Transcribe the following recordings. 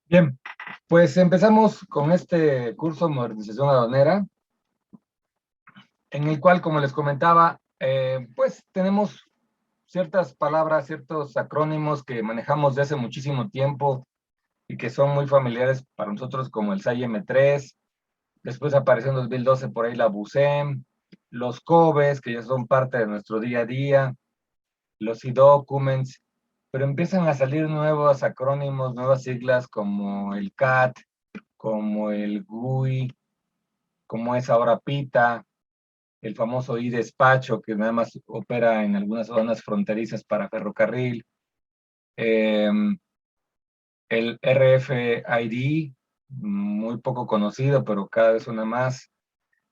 Bien, pues empezamos con este curso de modernización aduanera, en el cual, como les comentaba, pues tenemos ciertas palabras, ciertos acrónimos que manejamos de hace muchísimo tiempo y que son muy familiares para nosotros, como el SAI M3. Después apareció en 2012 por ahí la BUSEM, los COBES, que ya son parte de nuestro día a día, los e-documents, pero empiezan a salir nuevos acrónimos, nuevas siglas como el CAT, como el GUI, como es ahora PITA, el famoso e-despacho, que nada más opera en algunas zonas fronterizas para ferrocarril, eh, el RFID, muy poco conocido, pero cada vez una más,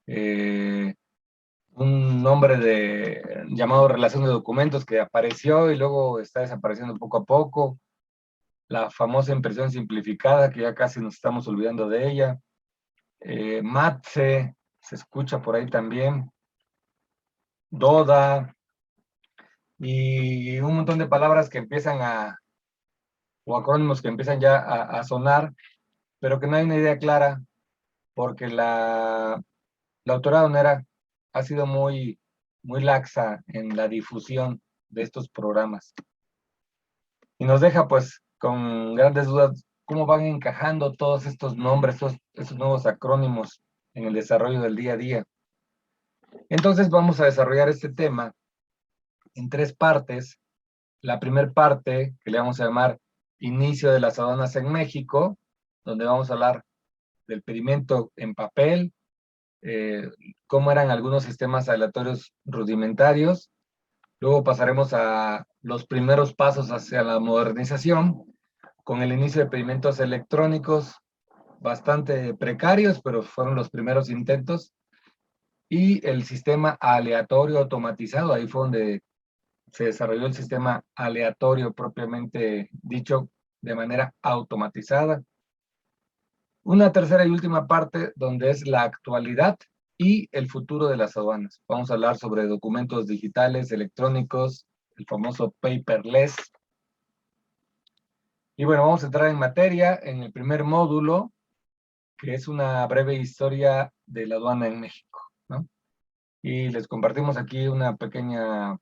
eh, un nombre llamado relación de documentos que apareció y luego está desapareciendo poco a poco, la famosa impresión simplificada, que ya casi nos estamos olvidando de ella, MATSE, se escucha por ahí también, DODA, y un montón de palabras que empiezan o acrónimos que empiezan ya a sonar, pero que no hay una idea clara, porque la autora aduanera ha sido muy laxa en la difusión de estos programas. Y nos deja pues con grandes dudas cómo van encajando todos estos nombres, estos nuevos acrónimos en el desarrollo del día a día. Entonces vamos a desarrollar este tema en tres partes. La primera parte, que le vamos a llamar Inicio de las aduanas en México, donde vamos a hablar del pedimento en papel, cómo eran algunos sistemas aleatorios rudimentarios. Luego pasaremos a los primeros pasos hacia la modernización, con el inicio de pedimentos electrónicos, bastante precarios, pero fueron los primeros intentos, y el sistema aleatorio automatizado. Ahí fue donde se desarrolló el sistema aleatorio propiamente dicho, de manera automatizada. Una tercera y última parte donde es la actualidad y el futuro de las aduanas. Vamos a hablar sobre documentos digitales, electrónicos, el famoso paperless. Y bueno, vamos a entrar en materia en el primer módulo, que es una breve historia de la aduana en México, ¿no? Y les compartimos aquí una pequeña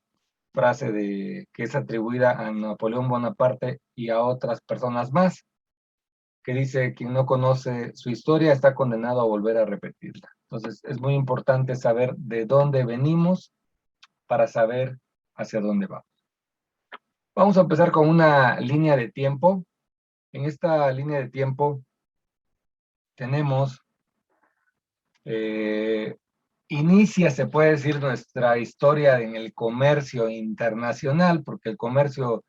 frase que es atribuida a Napoleón Bonaparte y a otras personas más, que dice: quien no conoce su historia está condenado a volver a repetirla. Entonces es muy importante saber de dónde venimos para saber hacia dónde vamos. Vamos a empezar con una línea de tiempo. En esta línea de tiempo tenemos, inicia, se puede decir, nuestra historia en el comercio internacional, porque el comercio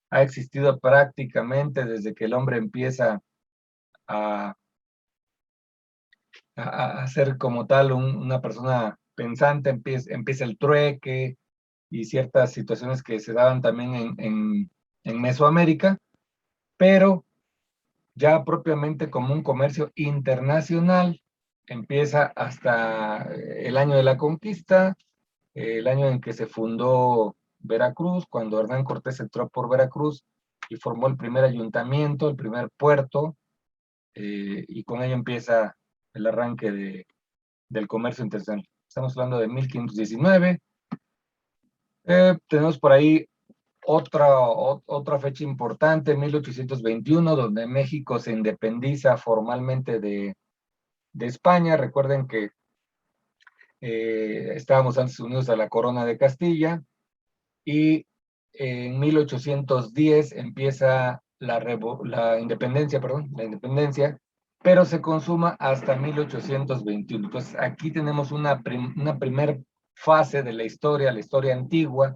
ha existido prácticamente desde que el hombre empieza a, a ser como tal una persona pensante, empieza el trueque y ciertas situaciones que se daban también en Mesoamérica, pero ya propiamente como un comercio internacional empieza hasta el año de la conquista, el año en que se fundó Veracruz, cuando Hernán Cortés entró por Veracruz y formó el primer ayuntamiento, el primer puerto, y con ello empieza el arranque del comercio internacional. Estamos hablando de 1519. Tenemos por ahí otra fecha importante, 1821, donde México se independiza formalmente de España. Recuerden que estábamos antes unidos a la corona de Castilla, y en 1810 empieza la independencia, pero se consuma hasta 1821. Entonces aquí tenemos una primera fase de la historia antigua.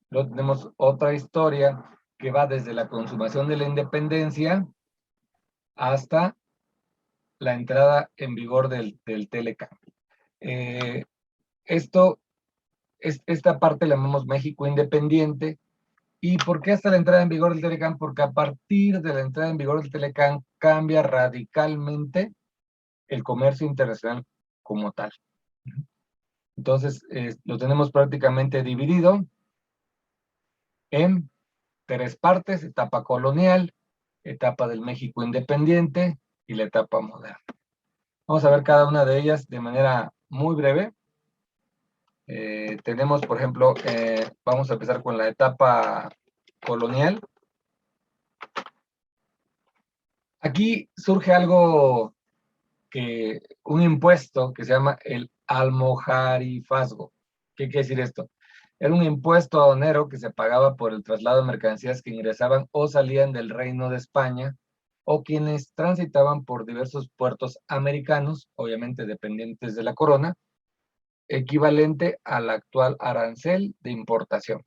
Luego tenemos otra historia que va desde la consumación de la independencia hasta la entrada en vigor del Telecán. Eh, esta parte la llamamos México independiente. ¿Y por qué hasta la entrada en vigor del Telecán? Porque a partir de la entrada en vigor del Telecán cambia radicalmente el comercio internacional como tal. Entonces, lo tenemos prácticamente dividido en tres partes: etapa colonial, etapa del México independiente y la etapa moderna. Vamos a ver cada una de ellas de manera muy breve. Tenemos, por ejemplo, vamos a empezar con la etapa colonial. Aquí surge algo un impuesto que se llama el almojarifazgo. ¿Qué quiere decir esto? Era un impuesto aduanero que se pagaba por el traslado de mercancías que ingresaban o salían del Reino de España o quienes transitaban por diversos puertos americanos, obviamente dependientes de la corona, equivalente al actual arancel de importación.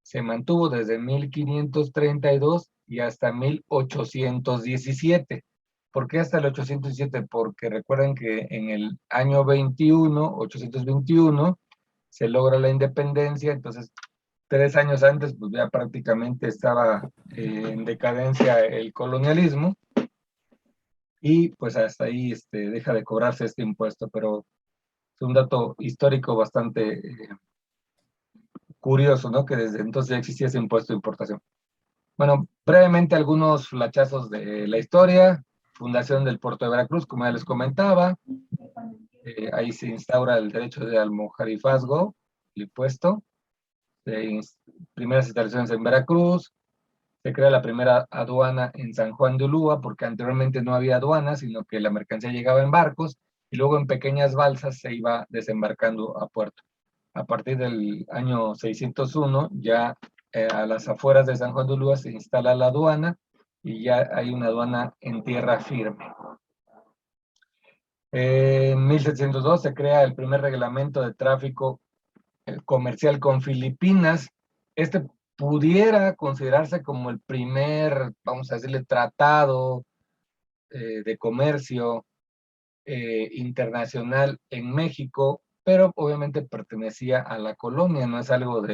Se mantuvo desde 1532 y hasta 1817. ¿Por qué hasta el 817? Porque recuerden que en el año 821, se logra la independencia, entonces 3 años antes, pues ya prácticamente estaba en decadencia el colonialismo, y pues hasta ahí deja de cobrarse este impuesto, pero es un dato histórico bastante curioso, ¿no? Que desde entonces ya existía ese impuesto de importación. Bueno, brevemente algunos flachazos de la historia. Fundación del puerto de Veracruz, como ya les comentaba. Ahí se instaura el derecho de almojarifazgo, el impuesto. Primeras instalaciones en Veracruz. Se crea la primera aduana en San Juan de Ulúa, porque anteriormente no había aduana, sino que la mercancía llegaba en barcos y luego en pequeñas balsas se iba desembarcando a puerto. A partir del año 601, ya a las afueras de San Juan de Ulúa se instala la aduana y ya hay una aduana en tierra firme. En 1702 se crea el primer reglamento de tráfico comercial con Filipinas. Este pudiera considerarse como el primer, vamos a decirle, tratado de comercio internacional en México, pero obviamente pertenecía a la colonia, no es algo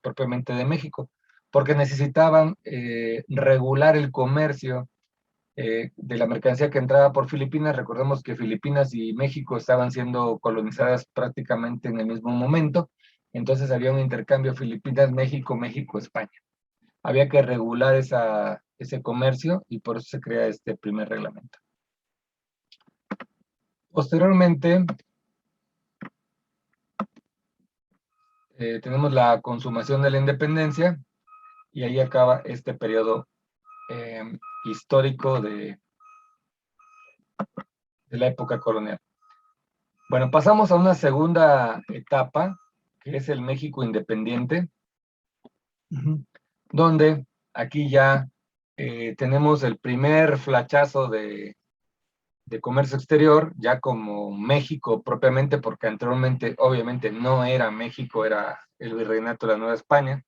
propiamente de México, porque necesitaban regular el comercio de la mercancía que entraba por Filipinas. Recordemos que Filipinas y México estaban siendo colonizadas prácticamente en el mismo momento, entonces había un intercambio Filipinas-México, México-España. Había que regular ese comercio y por eso se crea este primer reglamento. Posteriormente, tenemos la consumación de la independencia y ahí acaba este periodo histórico de la época colonial. Bueno, pasamos a una segunda etapa, que es el México independiente, donde aquí ya tenemos el primer flachazo de comercio exterior, ya como México propiamente, porque anteriormente obviamente no era México, era el Virreinato de la Nueva España.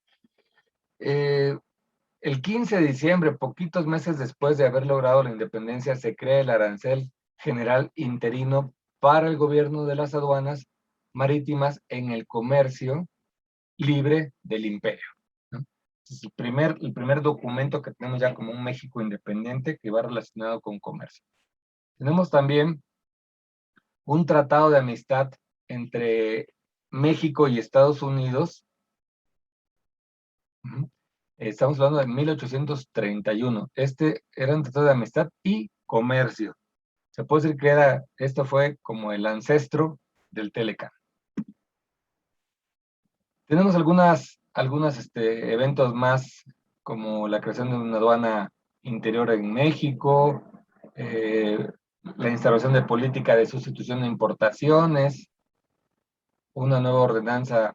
El 15 de diciembre, poquitos meses después de haber logrado la independencia, se crea el arancel general interino para el gobierno de las aduanas marítimas en el comercio libre del imperio, ¿no? Es el primer documento que tenemos ya como un México independiente que va relacionado con comercio. Tenemos también un tratado de amistad entre México y Estados Unidos. Estamos hablando de 1831. Este era un tratado de amistad y comercio. Se puede decir que esto fue como el ancestro del Telecán. Tenemos algunos eventos más, como la creación de una aduana interior en México, la instalación de política de sustitución de importaciones, una nueva ordenanza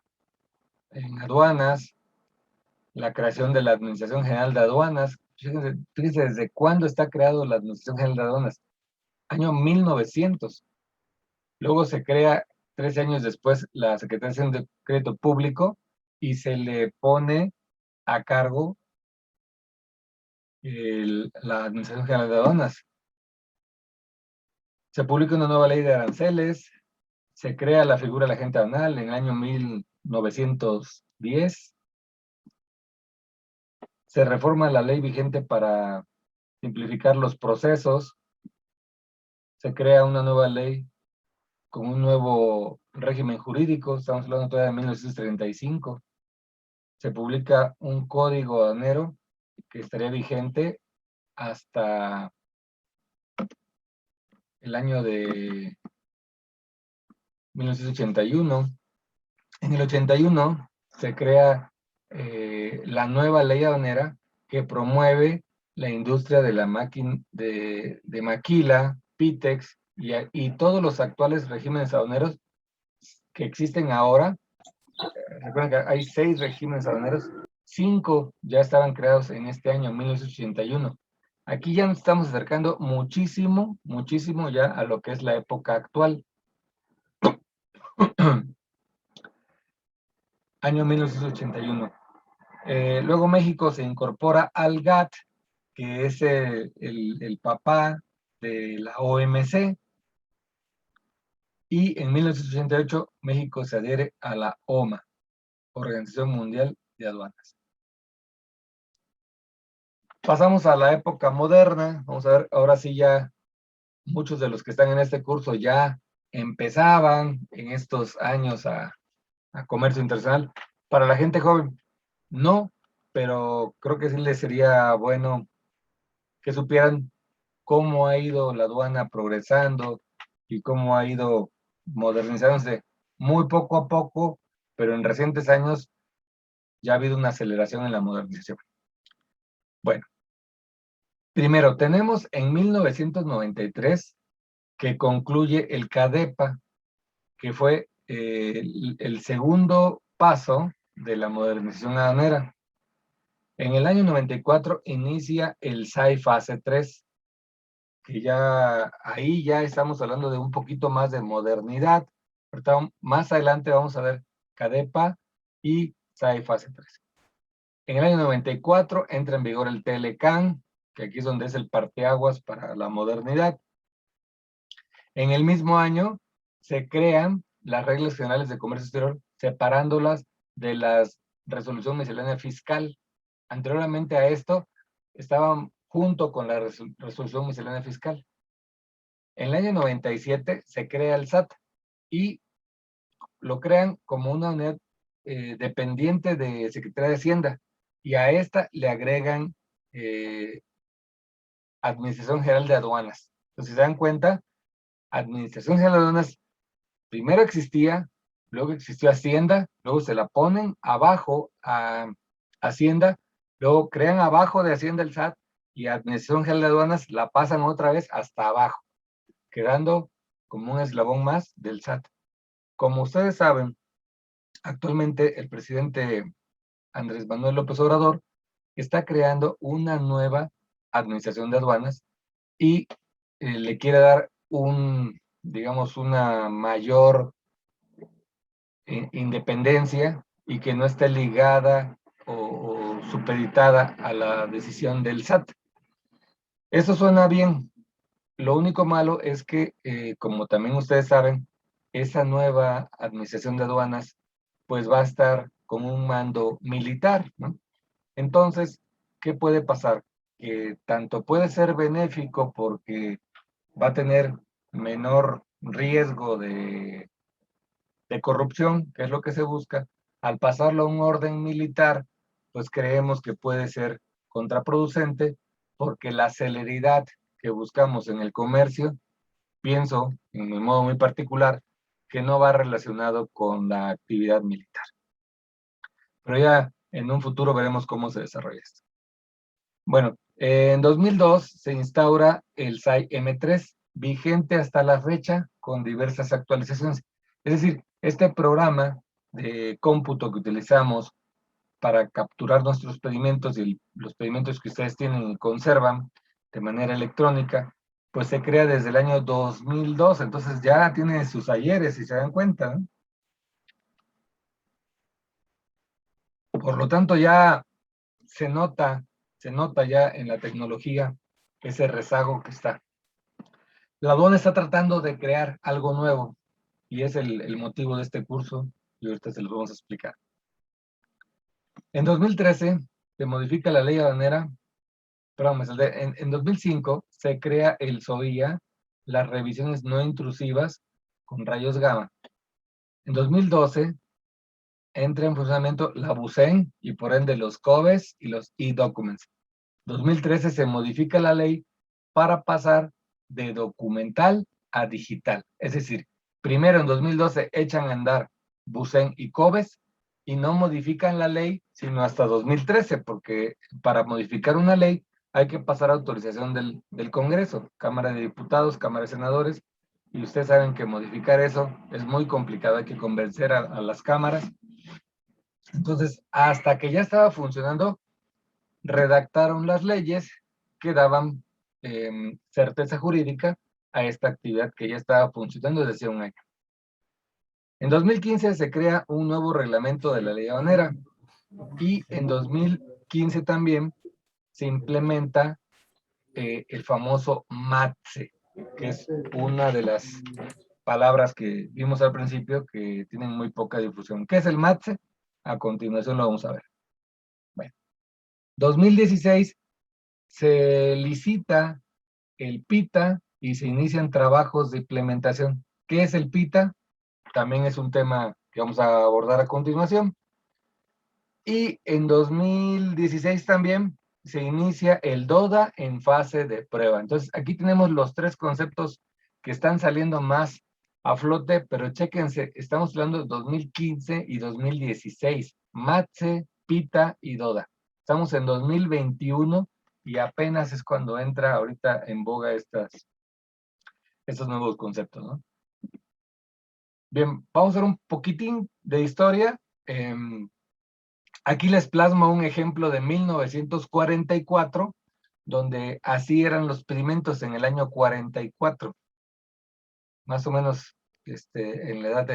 en aduanas, la creación de la Administración General de Aduanas. Fíjense desde cuándo está creado la Administración General de Aduanas. Año 1900. Luego se crea 13 años después la Secretaría de Crédito Público y se le pone a cargo la Administración General de Aduanas. Se publica una nueva ley de aranceles, se crea la figura del agente aduanal en el año 1910, se reforma la ley vigente para simplificar los procesos, se crea una nueva ley con un nuevo régimen jurídico, estamos hablando todavía de 1935, se publica un código aduanero que estaría vigente hasta el año de 1981. En el 81 se crea la nueva ley aduanera que promueve la industria de la de maquila, Pitex y todos los actuales regímenes aduaneros que existen ahora. Recuerden que hay 6 regímenes aduaneros, 5 ya estaban creados en este año, 1981. Aquí ya nos estamos acercando muchísimo, muchísimo ya a lo que es la época actual. Año 1981. Luego México se incorpora al GATT, que es el papá de la OMC, y en 1988 México se adhiere a la OMA, Organización Mundial de Aduanas. Pasamos a la época moderna. Vamos a ver, ahora sí ya muchos de los que están en este curso ya empezaban en estos años a comercio internacional. Para la gente joven, no, pero creo que sí les sería bueno que supieran cómo ha ido la aduana progresando y cómo ha ido modernizándose muy poco a poco, pero en recientes años ya ha habido una aceleración en la modernización. Bueno, primero tenemos en 1993 que concluye el CADEPA, que fue el segundo paso de la modernización aduanera. En el año 94 inicia el SAI fase 3, que ya ahí ya estamos hablando de un poquito más de modernidad. Ahorita, más adelante vamos a ver CADEPA y SAI fase 3. En el año 94 entra en vigor el TLCAN, que aquí es donde es el parteaguas para la modernidad. En el mismo año se crean las reglas generales de comercio exterior, separándolas de la resolución miscelánea fiscal. Anteriormente a esto, estaban junto con la resolución miscelánea fiscal. En el año 97 se crea el SAT y lo crean como una unidad dependiente de Secretaría de Hacienda, y a esta le agregan Administración General de Aduanas. Entonces, si se dan cuenta, Administración General de Aduanas primero existía, luego existió Hacienda, luego se la ponen abajo a Hacienda, luego crean abajo de Hacienda el SAT, y Administración General de Aduanas la pasan otra vez hasta abajo, quedando como un eslabón más del SAT. Como ustedes saben, actualmente el presidente Andrés Manuel López Obrador está creando una nueva administración de aduanas y le quiere dar digamos, una mayor independencia y que no esté ligada o supeditada a la decisión del SAT. Eso suena bien. Lo único malo es que, como también ustedes saben, esa nueva administración de aduanas pues va a estar con un mando militar, ¿no? Entonces, ¿qué puede pasar? Que tanto puede ser benéfico porque va a tener menor riesgo de corrupción, que es lo que se busca. Al pasarlo a un orden militar, pues creemos que puede ser contraproducente porque la celeridad que buscamos en el comercio, pienso, en mi modo muy particular, que no va relacionado con la actividad militar. Pero ya en un futuro veremos cómo se desarrolla esto. Bueno, en 2002 se instaura el SAI M3, vigente hasta la fecha con diversas actualizaciones. Es decir, este programa de cómputo que utilizamos para capturar nuestros pedimentos y los pedimentos que ustedes tienen y conservan de manera electrónica, pues se crea desde el año 2002, entonces ya tiene sus ayeres, si se dan cuenta, ¿no? Por lo tanto, ya se nota ya en la tecnología ese rezago que está. La aduana está tratando de crear algo nuevo y es el motivo de este curso y ahorita se los vamos a explicar. En 2013 se modifica la ley aduanera, perdón, en 2005 se crea el SOIA, las revisiones no intrusivas con rayos gamma. En 2012 entra en funcionamiento la BUCEN y por ende los COBES y los e-documents. 2013 se modifica la ley para pasar de documental a digital. Es decir, primero en 2012 echan a andar Bucén y Cobes y no modifican la ley sino hasta 2013, porque para modificar una ley hay que pasar autorización del Congreso, Cámara de Diputados, Cámara de Senadores, y ustedes saben que modificar eso es muy complicado, hay que convencer a las cámaras. Entonces, hasta que ya estaba funcionando, redactaron las leyes que daban certeza jurídica a esta actividad que ya estaba funcionando desde hace un año. En 2015 se crea un nuevo reglamento de la ley aduanera y en 2015 también se implementa el famoso MATSE, que es una de las palabras que vimos al principio que tienen muy poca difusión. ¿Qué es el MATSE? A continuación lo vamos a ver. Bueno, 2016 se licita el PITA y se inician trabajos de implementación. ¿Qué es el PITA? También es un tema que vamos a abordar a continuación. Y en 2016 también se inicia el DODA en fase de prueba. Entonces, aquí tenemos los tres conceptos que están saliendo más a flote, pero chéquense, estamos hablando de 2015 y 2016. MATSE, PITA y DODA. Estamos en 2021 y apenas es cuando entra ahorita en boga estos nuevos conceptos, ¿no? Bien, vamos a ver un poquitín de historia. Aquí les plasmo un ejemplo de 1944, donde así eran los pedimentos en el año 44, más o menos en la edad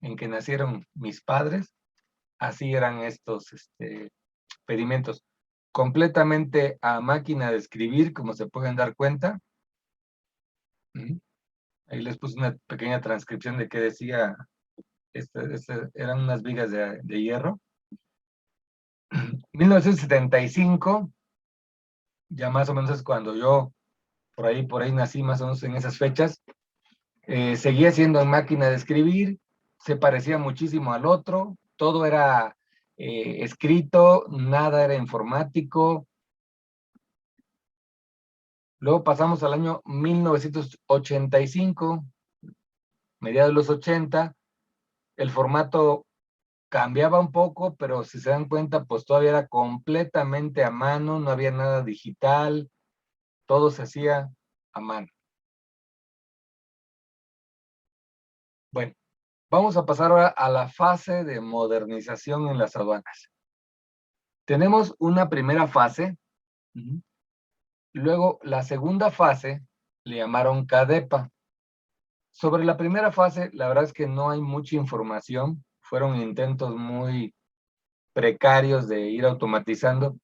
en que nacieron mis padres, así eran estos pedimentos, completamente a máquina de escribir, como se pueden dar cuenta. Ahí les puse una pequeña transcripción de qué decía, eran unas vigas de hierro. 1975, ya más o menos es cuando yo por ahí nací más o menos en esas fechas. Seguía siendo en máquina de escribir, se parecía muchísimo al otro, todo era escrito, nada era informático. Luego pasamos al año 1985, mediados de los 80, el formato cambiaba un poco, pero si se dan cuenta, pues todavía era completamente a mano, no había nada digital, todo se hacía a mano. Bueno, vamos a pasar ahora a la fase de modernización en las aduanas. Tenemos una primera fase, luego la segunda fase le llamaron CADEPA. Sobre la primera fase, la verdad es que no hay mucha información, fueron intentos muy precarios de ir automatizando.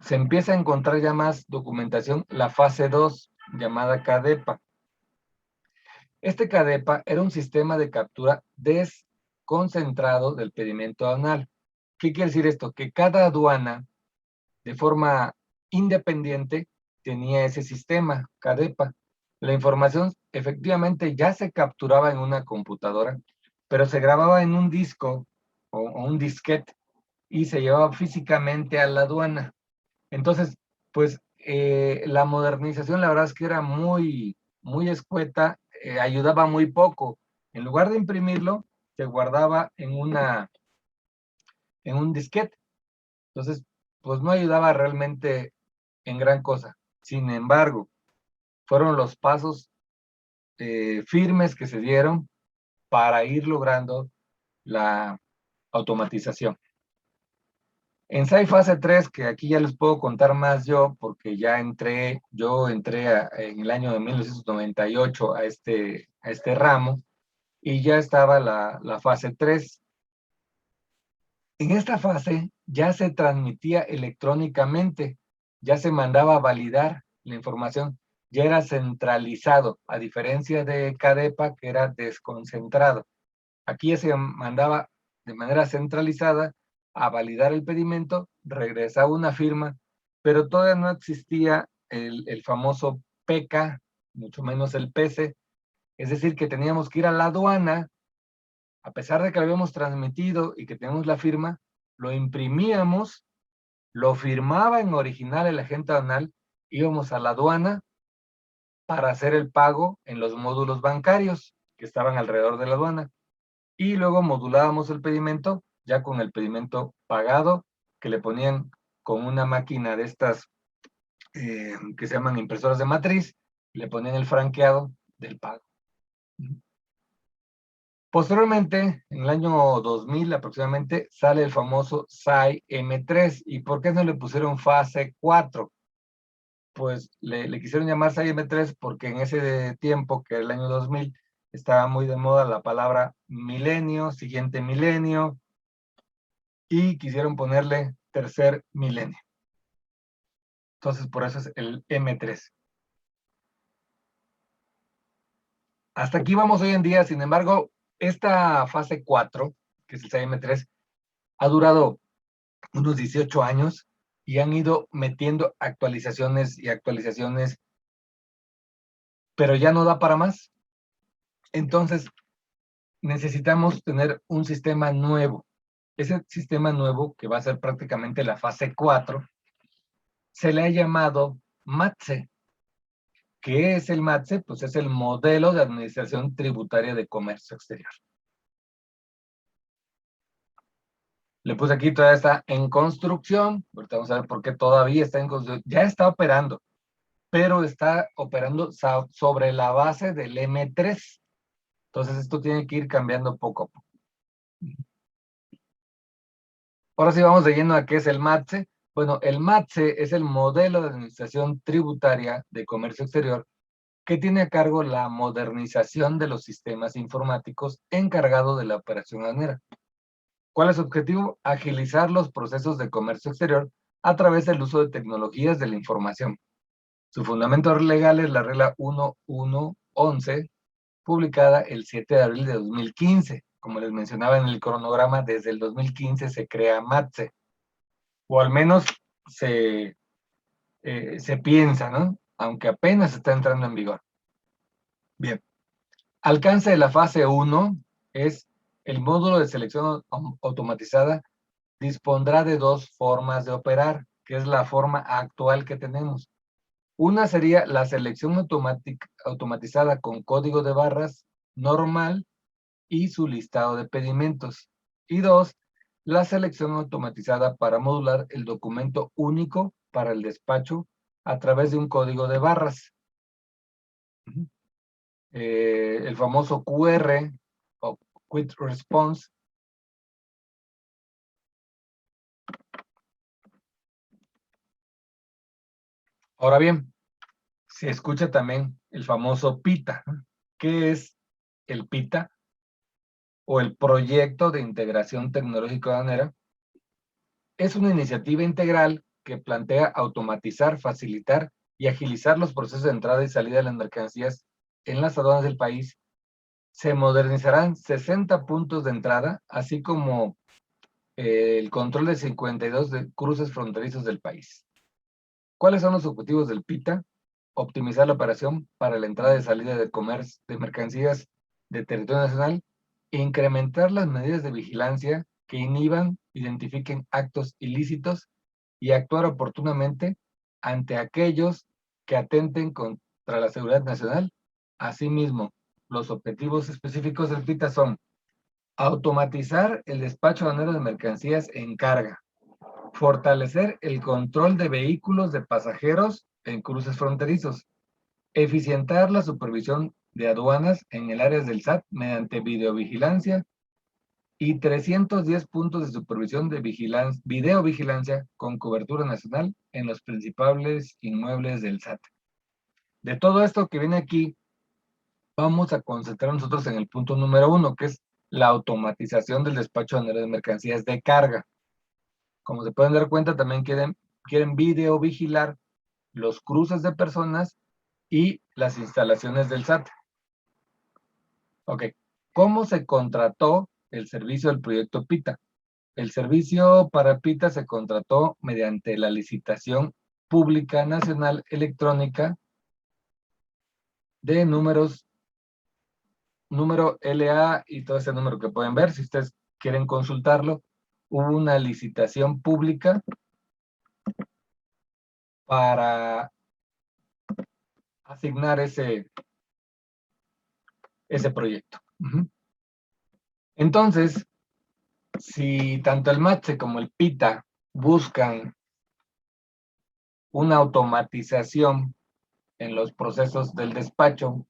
Se empieza a encontrar ya más documentación, la fase 2, llamada CADEPA. Este CADEPA era un sistema de captura desconcentrado del pedimento aduanal. ¿Qué quiere decir esto? Que cada aduana, de forma independiente, tenía ese sistema, CADEPA. La información efectivamente ya se capturaba en una computadora, pero se grababa en un disco o un disquete y se llevaba físicamente a la aduana. Entonces, pues la modernización la verdad es que era muy, muy escueta, ayudaba muy poco. En lugar de imprimirlo, se guardaba en un disquete. Entonces, pues no ayudaba realmente en gran cosa. Sin embargo, fueron los pasos firmes que se dieron para ir logrando la automatización. En SAI fase 3, que aquí ya les puedo contar más yo, porque yo entré en el año de 1998 a este ramo, y ya estaba la fase 3. En esta fase ya se transmitía electrónicamente, ya se mandaba a validar la información, ya era centralizado, a diferencia de CADEPA, que era desconcentrado. Aquí ya se mandaba de manera centralizada a validar el pedimento, regresaba una firma, pero todavía no existía el famoso PK, mucho menos el PC, es decir, que teníamos que ir a la aduana, a pesar de que lo habíamos transmitido y que teníamos la firma, lo imprimíamos lo firmaba en original el agente aduanal, íbamos a la aduana para hacer el pago en los módulos bancarios que estaban alrededor de la aduana. Y luego modulábamos el pedimento, ya con el pedimento pagado, que le ponían con una máquina de estas que se llaman impresoras de matriz, le ponían el franqueado del pago. Posteriormente, en el año 2000 aproximadamente, sale el famoso SAI M3. ¿Y por qué no le pusieron fase 4? Pues le quisieron llamar SAI M3 porque en ese tiempo, que era el año 2000, estaba muy de moda la palabra milenio, siguiente milenio, y quisieron ponerle tercer milenio. Entonces, por eso es el M3. Hasta aquí vamos hoy en día. Sin embargo, esta fase 4, que es el SAI M3, ha durado unos 18 años y han ido metiendo actualizaciones y actualizaciones, pero ya no da para más. Entonces, necesitamos tener un sistema nuevo. Ese sistema nuevo, que va a ser prácticamente la fase 4, se le ha llamado MATSE. ¿Qué es el MATSE? Pues es el Modelo de Administración Tributaria de Comercio Exterior. Le puse aquí, todavía está en construcción. Ahorita vamos a ver por qué todavía está en construcción. Ya está operando, pero está operando sobre la base del M3. Entonces esto tiene que ir cambiando poco a poco. Ahora sí vamos de lleno a qué es el MATSE. Bueno, el MATSE es el Modelo de Administración Tributaria de Comercio Exterior que tiene a cargo la modernización de los sistemas informáticos encargado de la operación aduanera. ¿Cuál es su objetivo? Agilizar los procesos de comercio exterior a través del uso de tecnologías de la información. Su fundamento legal es la regla 1111, publicada el 7 de abril de 2015. Como les mencionaba en el cronograma, desde el 2015 se crea MATSE, o al menos se piensa, ¿no? Aunque apenas está entrando en vigor. Bien. Alcance de la fase 1 es el módulo de selección automatizada dispondrá de dos formas de operar, que es la forma actual que tenemos. Una sería la selección automatizada con código de barras normal y su listado de pedimentos. Y dos, la selección automatizada para modular el documento único para el despacho a través de un código de barras. El famoso QR o Quick Response. Ahora bien, se escucha también el famoso PITA. ¿Qué es el PITA? O el Proyecto de Integración Tecnológica Aduanera. Es una iniciativa integral que plantea automatizar, facilitar y agilizar los procesos de entrada y salida de las mercancías en las aduanas del país. Se modernizarán 60 puntos de entrada, así como el control de 52 cruces fronterizos del país. ¿Cuáles son los objetivos del PITA? Optimizar la operación para la entrada y salida de comercio de mercancías de territorio nacional, e incrementar las medidas de vigilancia que inhiban, identifiquen actos ilícitos y actuar oportunamente ante aquellos que atenten contra la seguridad nacional. Asimismo, los objetivos específicos del PITA son automatizar el despacho aduanero de mercancías en carga, fortalecer el control de vehículos de pasajeros en cruces fronterizos, eficientar la supervisión de aduanas en el área del SAT mediante videovigilancia y 310 puntos de supervisión de videovigilancia con cobertura nacional en los principales inmuebles del SAT. De todo esto que viene aquí, vamos a concentrar nosotros en el punto número 1, que es la automatización del despacho aduanero de mercancías de carga. Como se pueden dar cuenta, también quieren videovigilar los cruces de personas y las instalaciones del SAT. Ok, ¿cómo se contrató el servicio del proyecto PITA? El servicio para PITA se contrató mediante la licitación pública nacional electrónica de número LA y todo ese número que pueden ver. Si ustedes quieren consultarlo, hubo una licitación pública para asignar ese proyecto. Entonces, si tanto el MATSE como el PITA buscan una automatización en los procesos del despacho,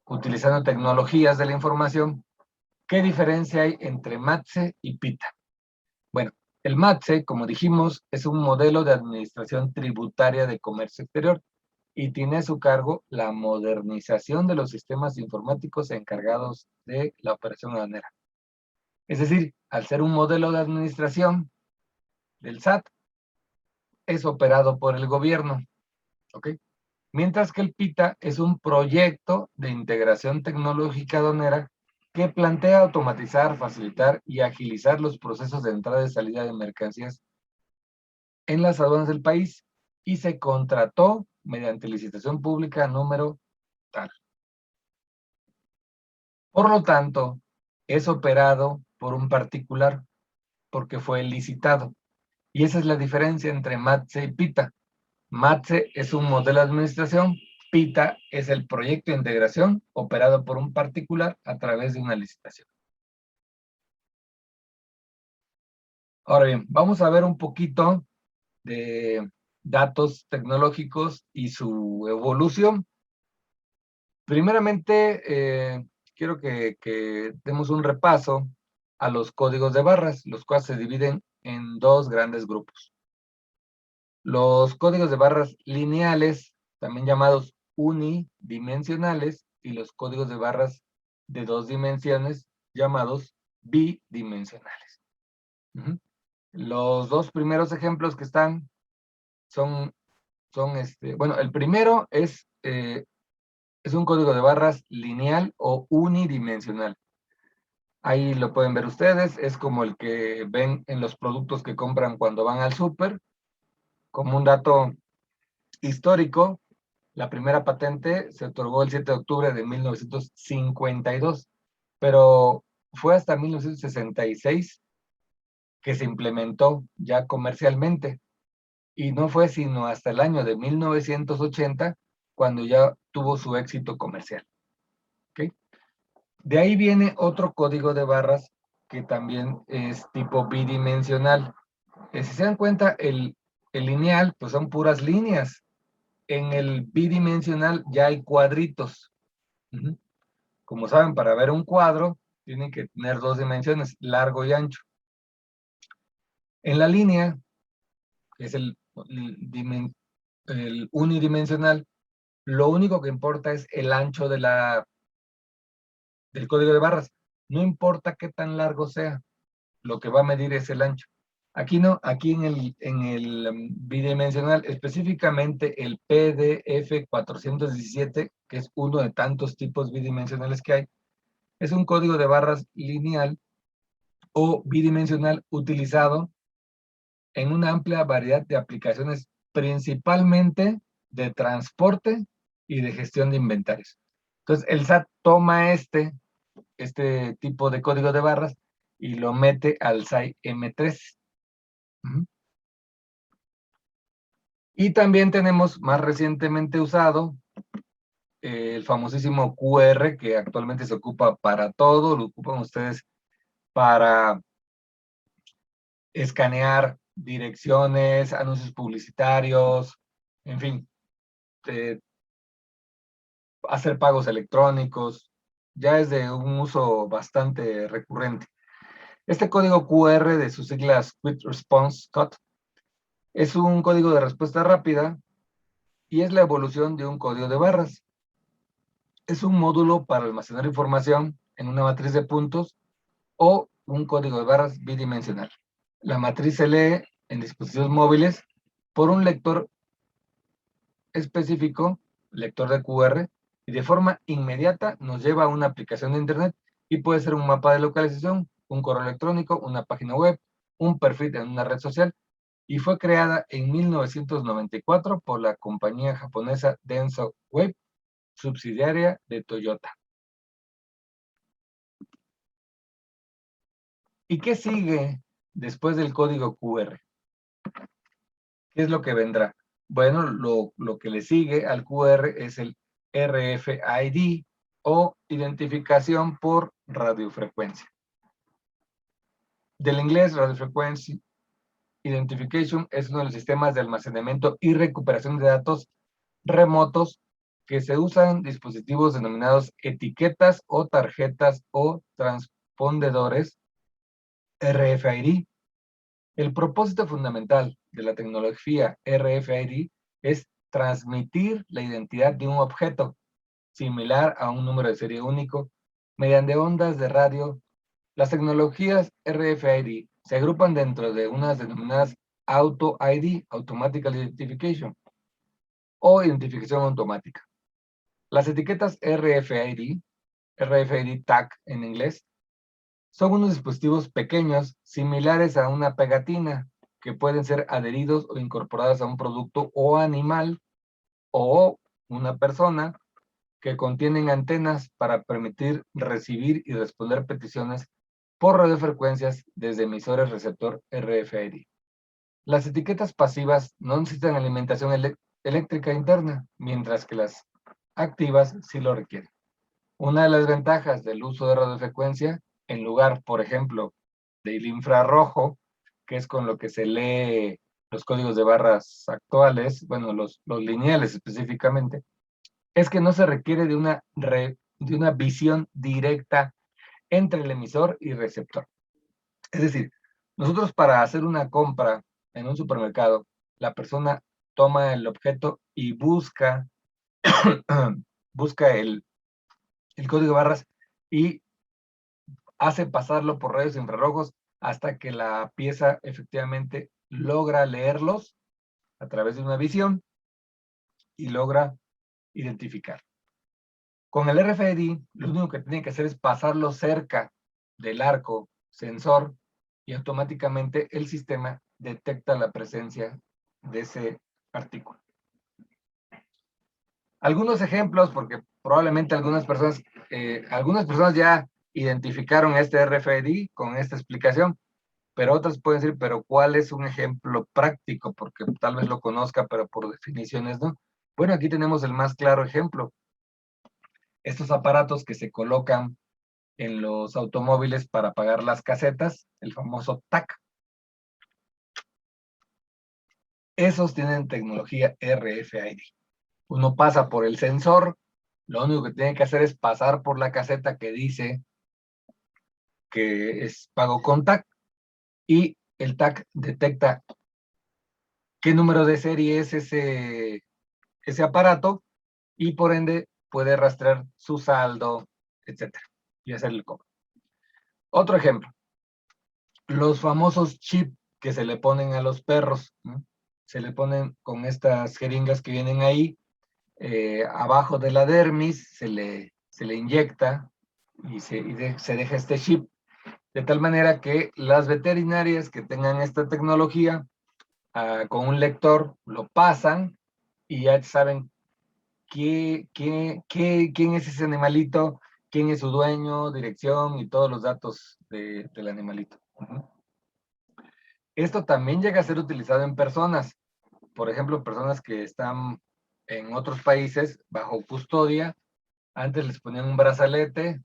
utilizando tecnologías de la información, ¿qué diferencia hay entre MATSE y PITA? Bueno, el MATSE, como dijimos, es un modelo de administración tributaria de comercio exterior y tiene a su cargo la modernización de los sistemas informáticos encargados de la operación aduanera. Es decir, al ser un modelo de administración del SAT, es operado por el gobierno, ¿ok? Mientras que el PITA es un proyecto de integración tecnológica aduanera que plantea automatizar, facilitar y agilizar los procesos de entrada y salida de mercancías en las aduanas del país y se contrató mediante licitación pública número tal. Por lo tanto, es operado por un particular porque fue licitado. Y esa es la diferencia entre MATSE y PITA. MATSE es un modelo de administración, PITA es el proyecto de integración operado por un particular a través de una licitación. Ahora bien, vamos a ver un poquito de datos tecnológicos y su evolución. Primeramente, quiero que demos un repaso a los códigos de barras, los cuales se dividen en dos grandes grupos. Los códigos de barras lineales, también llamados unidimensionales, y los códigos de barras de dos dimensiones, llamados bidimensionales. Los dos primeros ejemplos que están son bueno, el primero es un código de barras lineal o unidimensional. Ahí lo pueden ver ustedes, es como el que ven en los productos que compran cuando van al súper. Como un dato histórico, la primera patente se otorgó el 7 de octubre de 1952, pero fue hasta 1966 que se implementó ya comercialmente. Y no fue sino hasta el año de 1980 cuando ya tuvo su éxito comercial. ¿Okay? De ahí viene otro código de barras que también es tipo bidimensional. Si se dan cuenta, el lineal pues son puras líneas. En el bidimensional ya hay cuadritos. Como saben, para ver un cuadro tienen que tener dos dimensiones, largo y ancho. En la línea, que es el unidimensional, lo único que importa es el ancho del código de barras. No importa qué tan largo sea, lo que va a medir es el ancho. Aquí no, aquí en el bidimensional, específicamente el PDF 417, que es uno de tantos tipos bidimensionales que hay, es un código de barras lineal o bidimensional utilizado en una amplia variedad de aplicaciones, principalmente de transporte y de gestión de inventarios. Entonces, el SAT toma este tipo de código de barras y lo mete al SAI M3. Y también tenemos más recientemente usado el famosísimo QR, que actualmente se ocupa para todo, lo ocupan ustedes para escanear direcciones, anuncios publicitarios, en fin, hacer pagos electrónicos, ya es de un uso bastante recurrente. Este código QR de sus siglas Quick Response Code es un código de respuesta rápida y es la evolución de un código de barras. Es un módulo para almacenar información en una matriz de puntos o un código de barras bidimensional. La matriz se lee en dispositivos móviles por un lector específico, lector de QR, y de forma inmediata nos lleva a una aplicación de Internet y puede ser un mapa de localización, un correo electrónico, una página web, un perfil en una red social, y fue creada en 1994 por la compañía japonesa Denso Web, subsidiaria de Toyota. ¿Y qué sigue después del código QR? ¿Qué es lo que vendrá? Bueno, lo que le sigue al QR es el RFID o identificación por radiofrecuencia. Del inglés, radiofrequency identification es uno de los sistemas de almacenamiento y recuperación de datos remotos que se usan en dispositivos denominados etiquetas o tarjetas o transpondedores RFID. El propósito fundamental de la tecnología RFID es transmitir la identidad de un objeto similar a un número de serie único mediante ondas de radio. Las tecnologías RFID se agrupan dentro de unas denominadas Auto ID, Automatic Identification, o identificación automática. Las etiquetas RFID Tag en inglés, son unos dispositivos pequeños similares a una pegatina que pueden ser adheridos o incorporados a un producto o animal o una persona que contienen antenas para permitir recibir y responder peticiones por radiofrecuencias desde emisores receptor RFID. Las etiquetas pasivas no necesitan alimentación eléctrica interna, mientras que las activas sí lo requieren. Una de las ventajas del uso de radiofrecuencia, en lugar, por ejemplo, del infrarrojo, que es con lo que se lee los códigos de barras actuales, bueno, los lineales específicamente, es que no se requiere de una visión directa entre el emisor y receptor. Es decir, nosotros para hacer una compra en un supermercado, la persona toma el objeto y busca, busca el código de barras y hace pasarlo por rayos infrarrojos hasta que la pieza efectivamente logra leerlos a través de una visión y logra identificar. Con el RFID, lo único que tiene que hacer es pasarlo cerca del arco sensor y automáticamente el sistema detecta la presencia de ese artículo. Algunos ejemplos, porque probablemente algunas personas ya identificaron este RFID con esta explicación, pero otras pueden decir, pero ¿cuál es un ejemplo práctico? Porque tal vez lo conozca, pero por definiciones no. Bueno, aquí tenemos el más claro ejemplo. Estos aparatos que se colocan en los automóviles para pagar las casetas, el famoso TAC. Esos tienen tecnología RFID. Uno pasa por el sensor, lo único que tiene que hacer es pasar por la caseta que dice que es pago con TAC y el TAC detecta qué número de serie es ese aparato y por ende puede rastrear su saldo, etcétera, y hacer el cobro. Otro ejemplo, los famosos chips que se le ponen a los perros, ¿no? Se le ponen con estas jeringas que vienen ahí, abajo de la dermis, se le inyecta y se deja este chip, de tal manera que las veterinarias que tengan esta tecnología, con un lector, lo pasan y ya saben quién es ese animalito, quién es su dueño, dirección y todos los datos del animalito. Esto también llega a ser utilizado en personas, por ejemplo, personas que están en otros países bajo custodia. Antes les ponían un brazalete,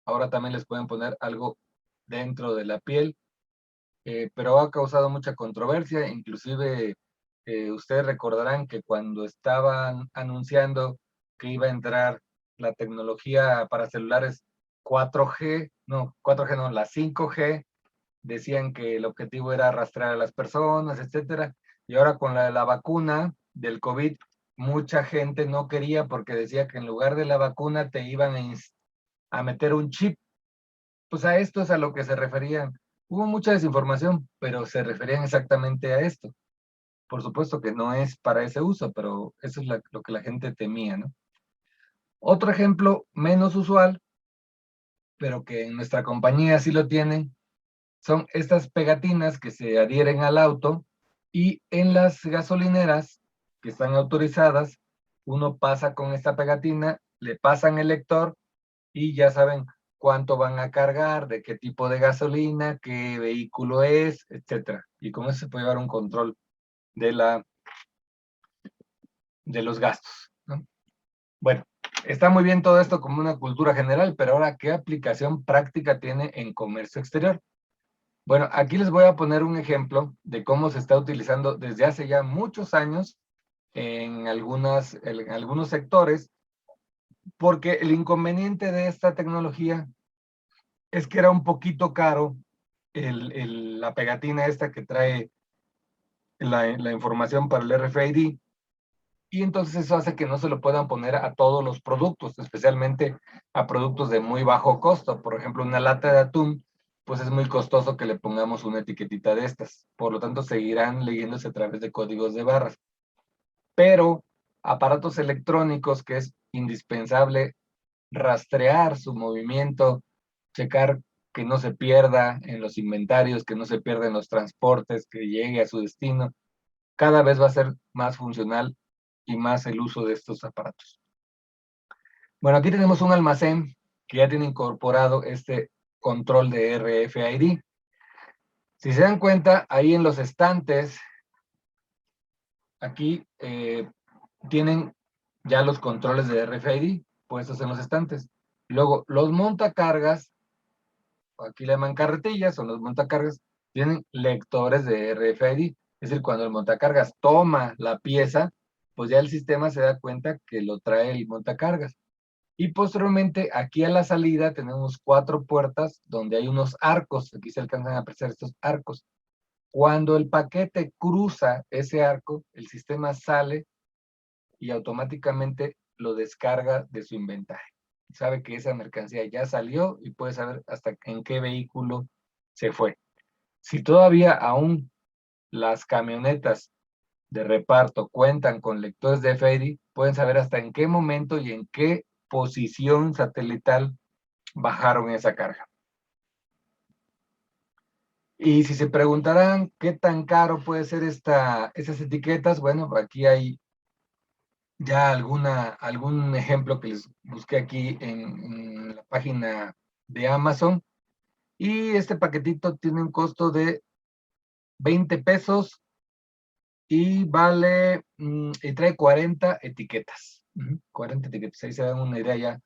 ahora también les pueden poner algo dentro de la piel, pero ha causado mucha controversia. Inclusive ustedes recordarán que cuando estaban anunciando que iba a entrar la tecnología para celulares 4G, no, 4G no, la 5G, decían que el objetivo era arrastrar a las personas, etcétera. Y ahora con la vacuna del COVID, mucha gente no quería porque decía que en lugar de la vacuna te iban a meter un chip. Pues a esto es a lo que se referían. Hubo mucha desinformación, pero se referían exactamente a esto. Por supuesto que no es para ese uso, pero eso es lo que la gente temía, ¿no? Otro ejemplo menos usual, pero que en nuestra compañía sí lo tienen, son estas pegatinas que se adhieren al auto y en las gasolineras que están autorizadas, uno pasa con esta pegatina, le pasan el lector y ya saben cuánto van a cargar, de qué tipo de gasolina, qué vehículo es, etcétera. Y con eso se puede llevar un control de de los gastos, ¿no? Bueno, está muy bien todo esto como una cultura general, pero ahora, ¿qué aplicación práctica tiene en comercio exterior? Bueno, aquí les voy a poner un ejemplo de cómo se está utilizando desde hace ya muchos años en algunos sectores, porque el inconveniente de esta tecnología es que era un poquito caro la pegatina esta que trae la información para el RFID, y entonces eso hace que no se lo puedan poner a todos los productos, especialmente a productos de muy bajo costo. Por ejemplo, una lata de atún, pues es muy costoso que le pongamos una etiquetita de estas. Por lo tanto, seguirán leyéndose a través de códigos de barras. Pero aparatos electrónicos, que es indispensable rastrear su movimiento, checar que no se pierda en los inventarios, que no se pierda en los transportes, que llegue a su destino, cada vez va a ser más funcional y más el uso de estos aparatos. Bueno, aquí tenemos un almacén que ya tiene incorporado este control de RFID. Si se dan cuenta, ahí en los estantes, aquí tienen ya los controles de RFID puestos en los estantes. Luego, los montacargas, aquí le llaman carretillas, son los montacargas, tienen lectores de RFID. Es decir, cuando el montacargas toma la pieza, pues ya el sistema se da cuenta que lo trae el montacargas. Y posteriormente, aquí a la salida tenemos 4 puertas donde hay unos arcos. Aquí se alcanzan a apreciar estos arcos. Cuando el paquete cruza ese arco, el sistema sale y automáticamente lo descarga de su inventario. Sabe que esa mercancía ya salió y puede saber hasta en qué vehículo se fue. Si todavía aún las camionetas de reparto cuentan con lectores de RFID, pueden saber hasta en qué momento y en qué posición satelital bajaron esa carga. Y si se preguntarán qué tan caro puede ser esas etiquetas, bueno, aquí hay ya algún ejemplo que les busqué aquí en la página de Amazon. Y este paquetito tiene un costo de 20 pesos y y trae 40 etiquetas. 40 etiquetas, ahí se dan una idea ya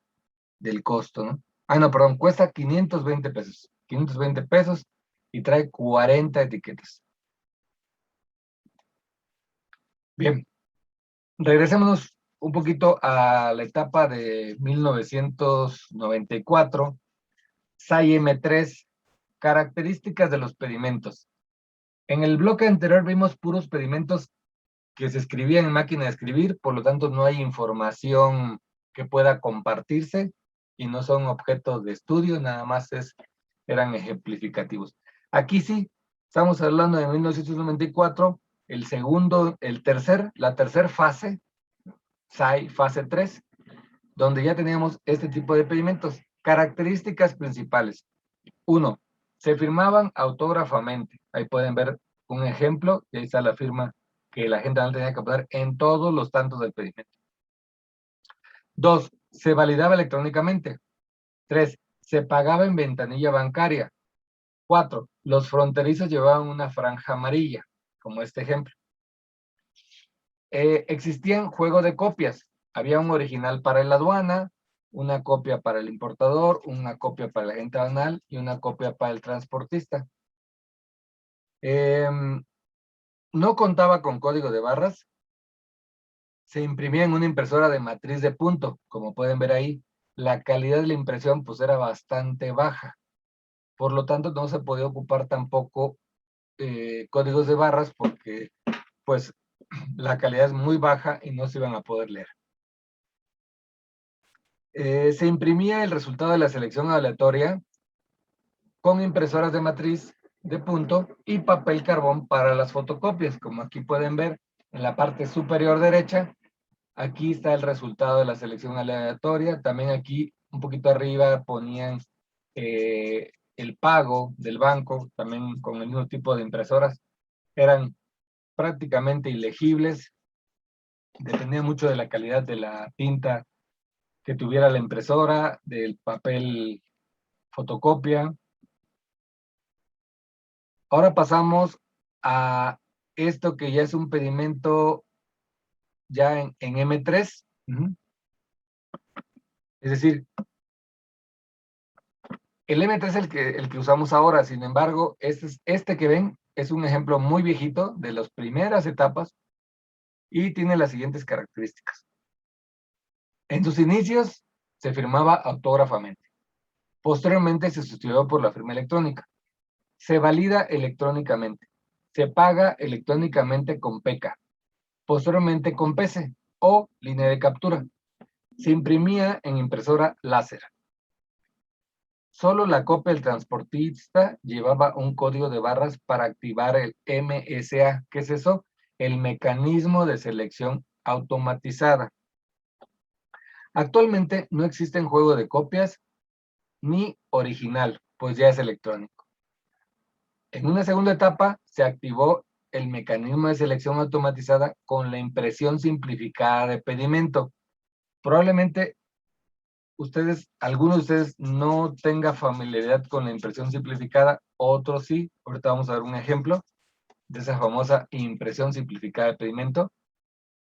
del costo, ¿no? Ah, no, perdón, cuesta 520 pesos. 520 pesos y trae 40 etiquetas. Bien, regresémonos un poquito a la etapa de 1994. SAI M3, características de los pedimentos. En el bloque anterior vimos puros pedimentos que se escribían en máquina de escribir, por lo tanto no hay información que pueda compartirse y no son objetos de estudio, nada más eran ejemplificativos. Aquí sí, estamos hablando de 1994, la tercera fase, SAI fase 3, donde ya teníamos este tipo de pedimentos. Características principales. 1. Se firmaban autógrafamente. Ahí pueden ver un ejemplo, y ahí está la firma que la gente no tenía que poner en todos los tantos del pedimento. 2. Se validaba electrónicamente. 3. Se pagaba en ventanilla bancaria. 4. Los fronterizos llevaban una franja amarilla, como este ejemplo. Existían juegos de copias. Había un original para la aduana, una copia para el importador, una copia para el agente aduanal y una copia para el transportista. No contaba con código de barras. Se imprimía en una impresora de matriz de punto, como pueden ver ahí. La calidad de la impresión pues era bastante baja. Por lo tanto, no se podía ocupar tampoco códigos de barras porque pues la calidad es muy baja y no se iban a poder leer. Se imprimía el resultado de la selección aleatoria con impresoras de matriz de punto y papel carbón para las fotocopias. Como aquí pueden ver en la parte superior derecha, aquí está el resultado de la selección aleatoria. También aquí un poquito arriba ponían el pago del banco, también con el mismo tipo de impresoras. Eran prácticamente ilegibles, dependía mucho de la calidad de la tinta que tuviera la impresora, del papel fotocopia. Ahora pasamos a esto que ya es un pedimento ya en M3. Es decir, el M3 es el que usamos ahora. Sin embargo, este que ven es un ejemplo muy viejito de las primeras etapas y tiene las siguientes características. En sus inicios se firmaba autógrafamente. Posteriormente se sustituyó por la firma electrónica. Se valida electrónicamente. Se paga electrónicamente con PECA. Posteriormente con PC o línea de captura. Se imprimía en impresora láser. Solo la copia del transportista llevaba un código de barras para activar el MSA. ¿Qué es eso? El mecanismo de selección automatizada. Actualmente no existen juego de copias ni original, pues ya es electrónico. En una segunda etapa se activó el mecanismo de selección automatizada con la impresión simplificada de pedimento. Probablemente algunos de ustedes no tenga familiaridad con la impresión simplificada, otros sí. Ahorita vamos a ver un ejemplo de esa famosa impresión simplificada de pedimento,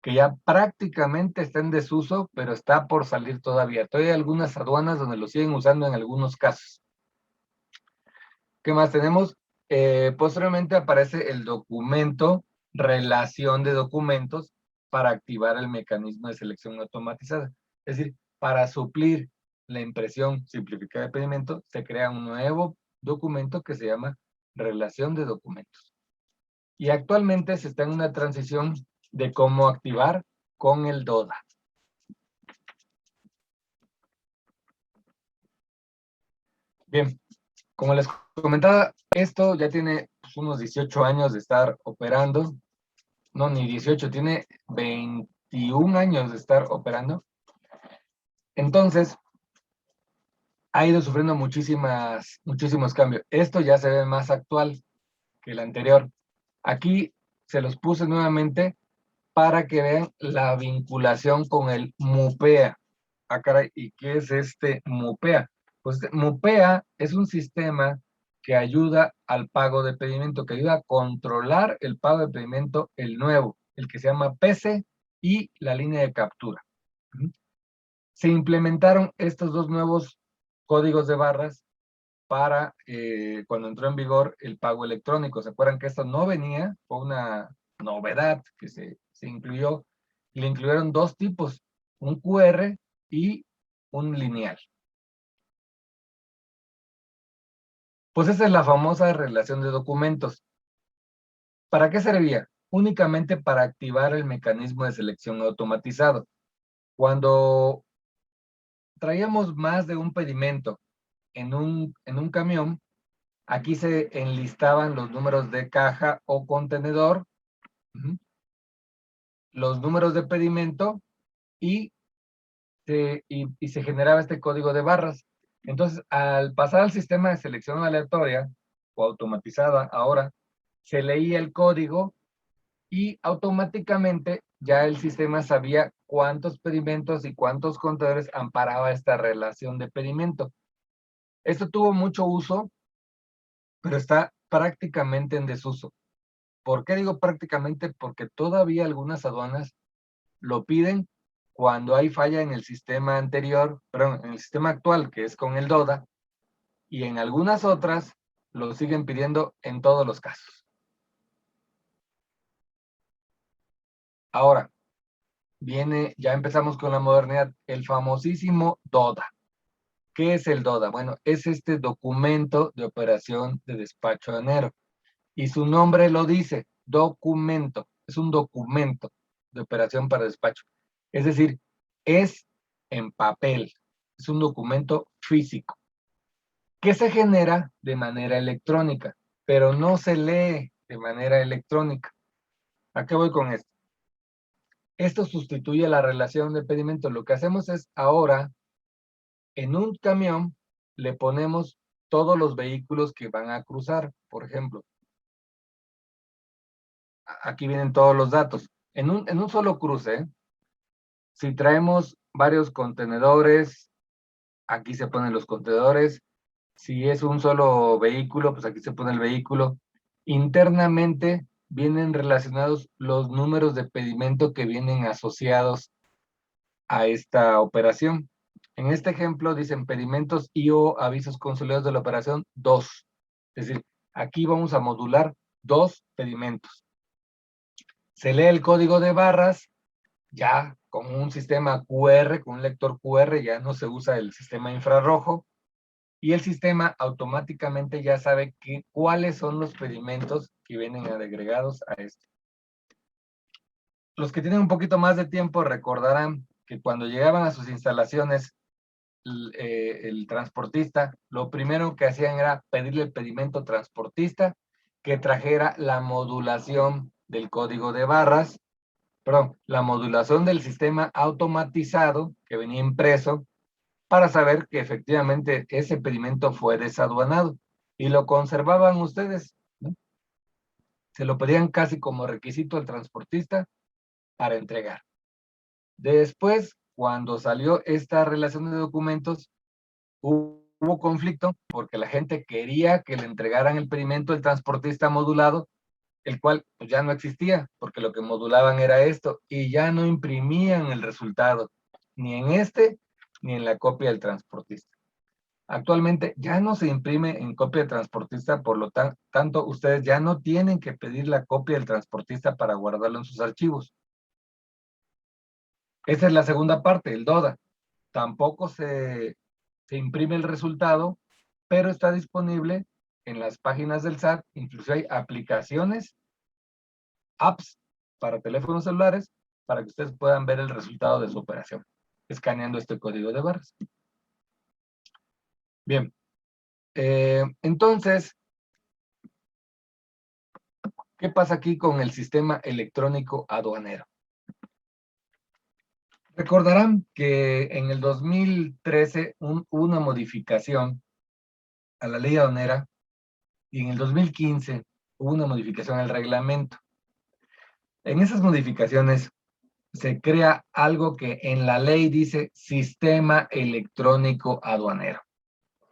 que ya prácticamente está en desuso, pero está por salir todavía. Todavía hay algunas aduanas donde lo siguen usando en algunos casos. ¿Qué más tenemos? Posteriormente aparece el documento, relación de documentos, para activar el mecanismo de selección automatizada. Es decir, para suplir la impresión simplificada de pedimento, se crea un nuevo documento que se llama relación de documentos. Y actualmente se está en una transición de cómo activar con el DODA. Bien, como les comentaba, esto ya tiene unos 18 años de estar operando. No, ni 18, tiene 21 años de estar operando. Entonces, ha ido sufriendo muchísimos cambios. Esto ya se ve más actual que el anterior. Aquí se los puse nuevamente para que vean la vinculación con el MUPEA. Ah, caray, ¿y qué es este MUPEA? Pues MUPEA es un sistema que ayuda al pago de pedimento, que ayuda a controlar el pago de pedimento, el nuevo, el que se llama PC y la línea de captura. Se implementaron estos dos nuevos códigos de barras para cuando entró en vigor el pago electrónico. ¿Se acuerdan que esto no venía? Fue una novedad que se incluyó. Le incluyeron dos tipos, un QR y un lineal. Pues esa es la famosa relación de documentos. ¿Para qué servía? Únicamente para activar el mecanismo de selección automatizado. Cuando traíamos más de un pedimento en un camión, aquí se enlistaban los números de caja o contenedor, los números de pedimento y se generaba este código de barras. Entonces, al pasar al sistema de selección aleatoria o automatizada ahora, se leía el código y automáticamente ya el sistema sabía cuántos pedimentos y cuántos contenedores amparaba esta relación de pedimento. Esto tuvo mucho uso, pero está prácticamente en desuso. ¿Por qué digo prácticamente? Porque todavía algunas aduanas lo piden cuando hay falla en el sistema anterior, perdón, en el sistema actual, que es con el DODA, y en algunas otras lo siguen pidiendo en todos los casos. Ahora, ya empezamos con la modernidad, el famosísimo DODA. ¿Qué es el DODA? Bueno, es este documento de operación de despacho aduanero. Y su nombre lo dice, documento. Es un documento de operación para despacho. Es decir, es en papel. Es un documento físico que se genera de manera electrónica, pero no se lee de manera electrónica. ¿A qué voy con esto? Esto sustituye la relación de pedimento. Lo que hacemos es ahora, en un camión, le ponemos todos los vehículos que van a cruzar. Por ejemplo, aquí vienen todos los datos. En un solo cruce, si traemos varios contenedores, aquí se ponen los contenedores. Si es un solo vehículo, pues aquí se pone el vehículo. Internamente vienen relacionados los números de pedimento que vienen asociados a esta operación. En este ejemplo dicen pedimentos y/o avisos consolidados de la operación 2. Es decir, aquí vamos a modular 2 pedimentos. Se lee el código de barras ya con un sistema QR, con un lector QR, ya no se usa el sistema infrarrojo, y el sistema automáticamente ya sabe cuáles son los pedimentos que vienen agregados a esto. Los que tienen un poquito más de tiempo recordarán que cuando llegaban a sus instalaciones el transportista, lo primero que hacían era pedirle el pedimento transportista que trajera la modulación del código de barras, perdón, la modulación del sistema automatizado que venía impreso para saber que efectivamente ese pedimento fue desaduanado y lo conservaban ustedes, ¿no? Se lo pedían casi como requisito al transportista para entregar. Después, cuando salió esta relación de documentos, hubo conflicto porque la gente quería que le entregaran el pedimento del transportista modulado, el cual pues, ya no existía, porque lo que modulaban era esto, y ya no imprimían el resultado, ni en este, ni en la copia del transportista. Actualmente ya no se imprime en copia del transportista, por lo tanto, ustedes ya no tienen que pedir la copia del transportista para guardarlo en sus archivos. Esa es la segunda parte, el DODA. Tampoco se imprime el resultado, pero está disponible en las páginas del SAT. Incluso hay aplicaciones, apps para teléfonos celulares, para que ustedes puedan ver el resultado de su operación, escaneando este código de barras. Bien, entonces, ¿qué pasa aquí con el sistema electrónico aduanero? Recordarán que en el 2013 hubo una modificación a la ley aduanera y en el 2015 hubo una modificación al reglamento. En esas modificaciones se crea algo que en la ley dice Sistema Electrónico Aduanero.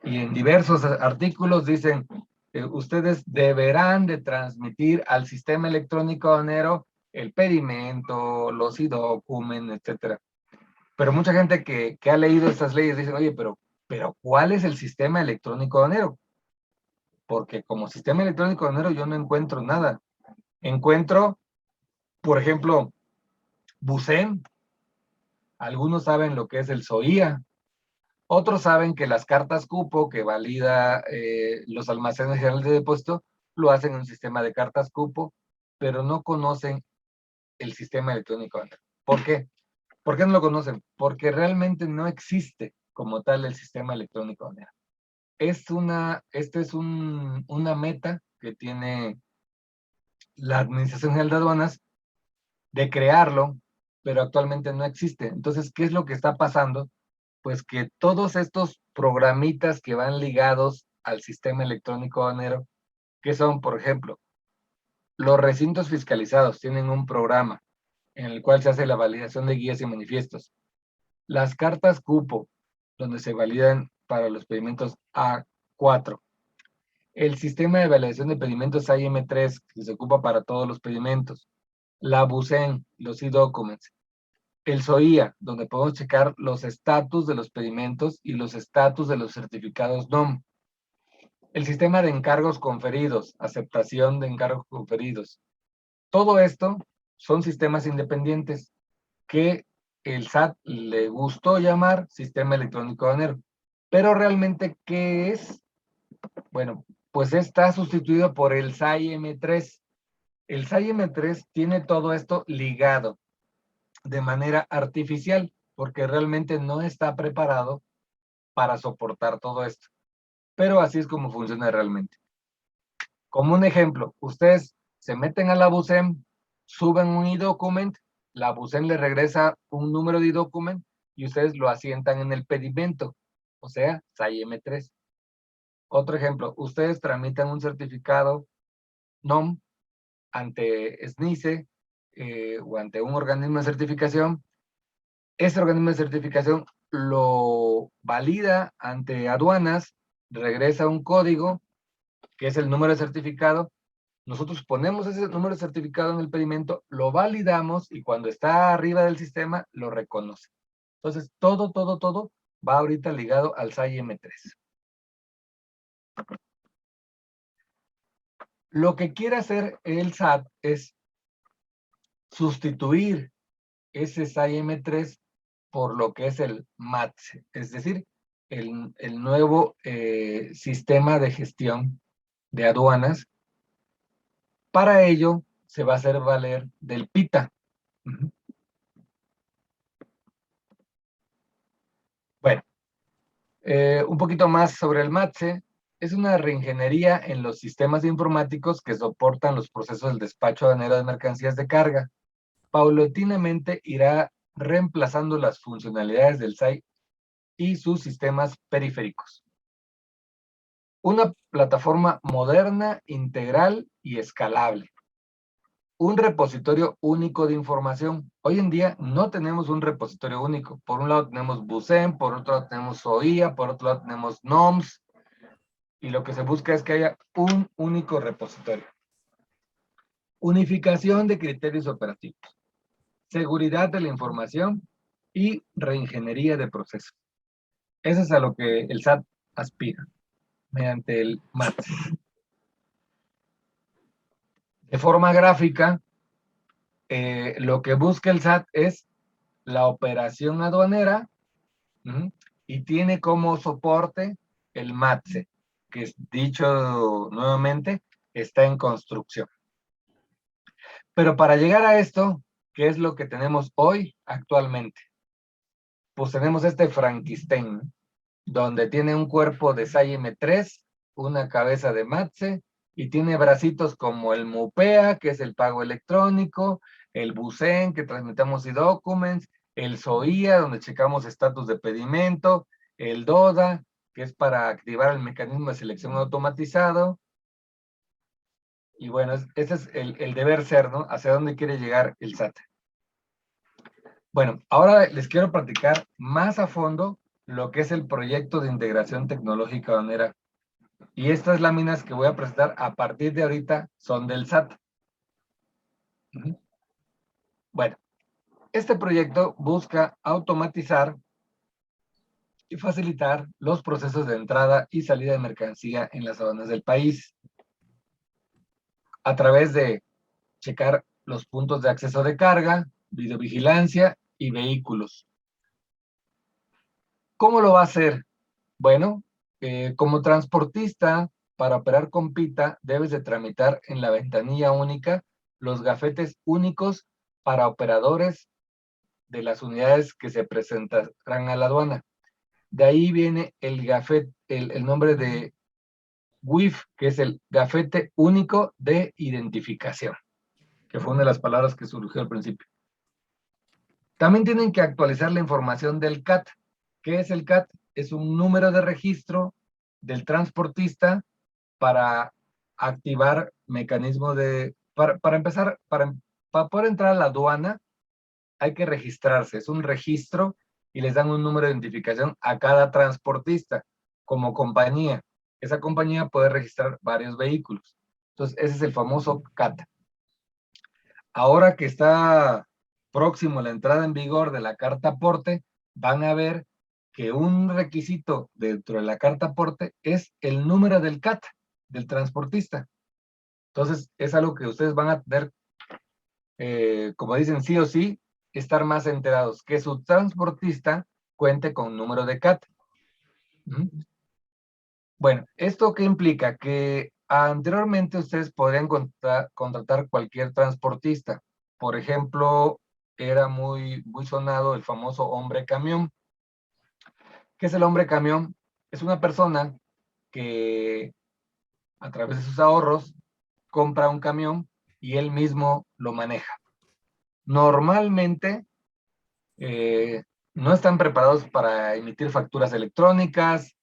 Y en diversos artículos dicen que ustedes deberán de transmitir al Sistema Electrónico Aduanero el pedimento, los e-document, etcétera. Pero mucha gente que ha leído estas leyes dice, oye, pero ¿cuál es el Sistema Electrónico Aduanero? Porque como Sistema Electrónico Aduanero yo no encuentro nada. Encuentro, por ejemplo, BUSEM. Algunos saben lo que es el SOIA. Otros saben que las cartas cupo que valida los almacenes generales de depósito lo hacen en un sistema de cartas cupo, pero no conocen el sistema electrónico aduanero. ¿Por qué? ¿Por qué no lo conocen? Porque realmente no existe como tal el sistema electrónico aduanero. Esta es una meta que tiene la Administración General de Aduanas de crearlo, pero actualmente no existe. Entonces, ¿qué es lo que está pasando? Pues que todos estos programitas que van ligados al sistema electrónico aduanero, que son, por ejemplo, los recintos fiscalizados tienen un programa en el cual se hace la validación de guías y manifiestos. Las cartas cupo, donde se validan para los pedimentos A4. El sistema de validación de pedimentos IM3, que se ocupa para todos los pedimentos. La BUSEN, los e-documents. El SOIA, donde podemos checar los estatus de los pedimentos y los estatus de los certificados NOM. El sistema de encargos conferidos, aceptación de encargos conferidos. Todo esto son sistemas independientes que el SAT le gustó llamar Sistema Electrónico Aduanero. Pero realmente, ¿qué es? Bueno, pues está sustituido por el SAI-M3. El SAI-M3 tiene todo esto ligado de manera artificial, porque realmente no está preparado para soportar todo esto. Pero así es como funciona realmente. Como un ejemplo, ustedes se meten a la BUSEM, suben un e-document, la BUSEM le regresa un número de e-document y ustedes lo asientan en el pedimento, o sea, SAI M3. Otro ejemplo, ustedes tramitan un certificado NOM ante SNICE o ante un organismo de certificación. Ese organismo de certificación lo valida ante aduanas, regresa un código, que es el número de certificado, nosotros ponemos ese número de certificado en el pedimento, lo validamos y cuando está arriba del sistema, lo reconoce. Entonces, todo va ahorita ligado al SAI M3. Lo que quiere hacer el SAT es sustituir ese SAI M3 por lo que es el MATSE, es decir, el nuevo sistema de gestión de aduanas. Para ello, se va a hacer valer del PITA. Bueno, un poquito más sobre el MATSE. Es una reingeniería en los sistemas informáticos que soportan los procesos del despacho aduanero de mercancías de carga. Paulatinamente irá reemplazando las funcionalidades del SAI y sus sistemas periféricos. Una plataforma moderna, integral y escalable. Un repositorio único de información. Hoy en día no tenemos un repositorio único. Por un lado tenemos BUSEM, por otro lado tenemos SOIA, por otro lado tenemos NOMS, y lo que se busca es que haya un único repositorio. Unificación de criterios operativos, seguridad de la información y reingeniería de procesos. Eso es a lo que el SAT aspira mediante el MATS. De forma gráfica, lo que busca el SAT es la operación aduanera y tiene como soporte el MATSE, que es, dicho nuevamente, está en construcción. Pero para llegar a esto, ¿qué es lo que tenemos hoy actualmente? Pues tenemos este Frankenstein, donde tiene un cuerpo de SAI M3, una cabeza de MATSE, y tiene bracitos como el MUPEA, que es el pago electrónico, el BUSEN, que transmitamos e-documents, el SOIA, donde checamos estatus de pedimento, el DODA, que es para activar el mecanismo de selección automatizado. Y bueno, ese es el deber ser, ¿no? Hacia dónde quiere llegar el SAT. Bueno, ahora les quiero platicar más a fondo lo que es el proyecto de integración tecnológica aduanera. Y estas láminas que voy a presentar a partir de ahorita son del SAT. Bueno, este proyecto busca automatizar y facilitar los procesos de entrada y salida de mercancía en las aduanas del país a través de checar los puntos de acceso de carga, videovigilancia y vehículos. ¿Cómo lo va a hacer? Bueno, como transportista, para operar con PITA, debes de tramitar en la ventanilla única los gafetes únicos para operadores de las unidades que se presentarán a la aduana. De ahí viene el gafete, el nombre de WIF, que es el gafete único de identificación, que fue una de las palabras que surgió al principio. También tienen que actualizar la información del CAT. ¿Qué es el CAT? Es un número de registro del transportista para activar mecanismos de... Para empezar, para poder entrar a la aduana, hay que registrarse. Es un registro y les dan un número de identificación a cada transportista como compañía. Esa compañía puede registrar varios vehículos. Entonces, ese es el famoso CAT. Ahora que está próximo la entrada en vigor de la carta aporte, van a ver que un requisito dentro de la carta aporte es el número del CAT, del transportista. Entonces, es algo que ustedes van a tener, como dicen, sí o sí, estar más enterados, que su transportista cuente con número de CAT. Bueno, ¿esto qué implica? Que anteriormente ustedes podrían contratar cualquier transportista. Por ejemplo, era muy sonado el famoso hombre camión. ¿Qué es el hombre camión? Es una persona que a través de sus ahorros compra un camión y él mismo lo maneja. Normalmente no están preparados para emitir facturas electrónicas,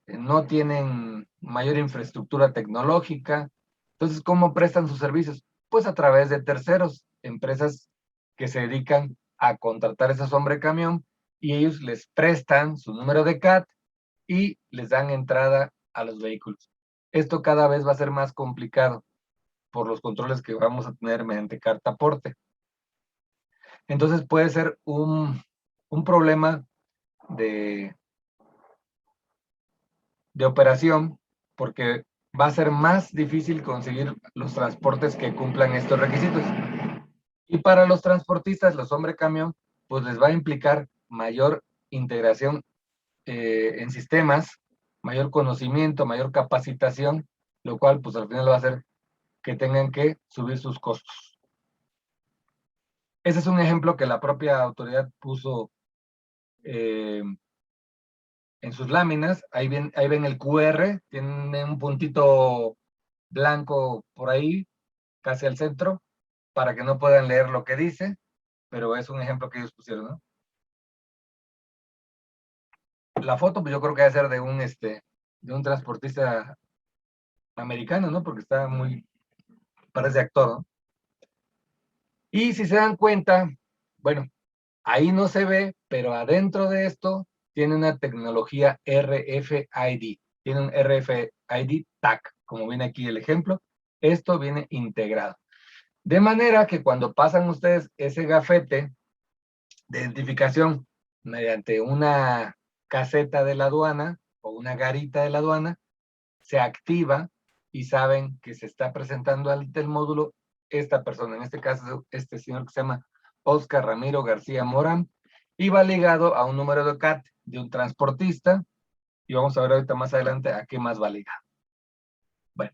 no tienen mayor infraestructura tecnológica. Entonces, ¿cómo prestan sus servicios? Pues a través de terceros, empresas que se dedican a contratar esos hombres camión y ellos les prestan su número de CAT y les dan entrada a los vehículos. Esto cada vez va a ser más complicado. por los controles que vamos a tener mediante carta aporte. Entonces puede ser un problema de operación, porque va a ser más difícil conseguir los transportes que cumplan estos requisitos. Y para los transportistas, los hombre camión, pues les va a implicar mayor integración en sistemas, mayor conocimiento, mayor capacitación, lo cual pues al final va a hacer que tengan que subir sus costos. Ese es un ejemplo que la propia autoridad puso en sus láminas. Ahí ven el QR, tiene un puntito blanco por ahí, casi al centro, para que no puedan leer lo que dice, pero es un ejemplo que ellos pusieron, ¿no? La foto, pues yo creo que debe ser de un transportista americano, ¿no? Porque está muy, parece actor, ¿no? Y si se dan cuenta, bueno, ahí no se ve, pero adentro de esto tiene una tecnología RFID. Tiene un RFID tag, como viene aquí el ejemplo. Esto viene integrado. De manera que cuando pasan ustedes ese gafete de identificación mediante una caseta de la aduana o una garita de la aduana, se activa y saben que se está presentando ante el módulo esta persona, en este caso este señor que se llama Oscar Ramiro García Morán, y va ligado a un número de CAT de un transportista, y vamos a ver ahorita más adelante a qué más va ligado. Bueno,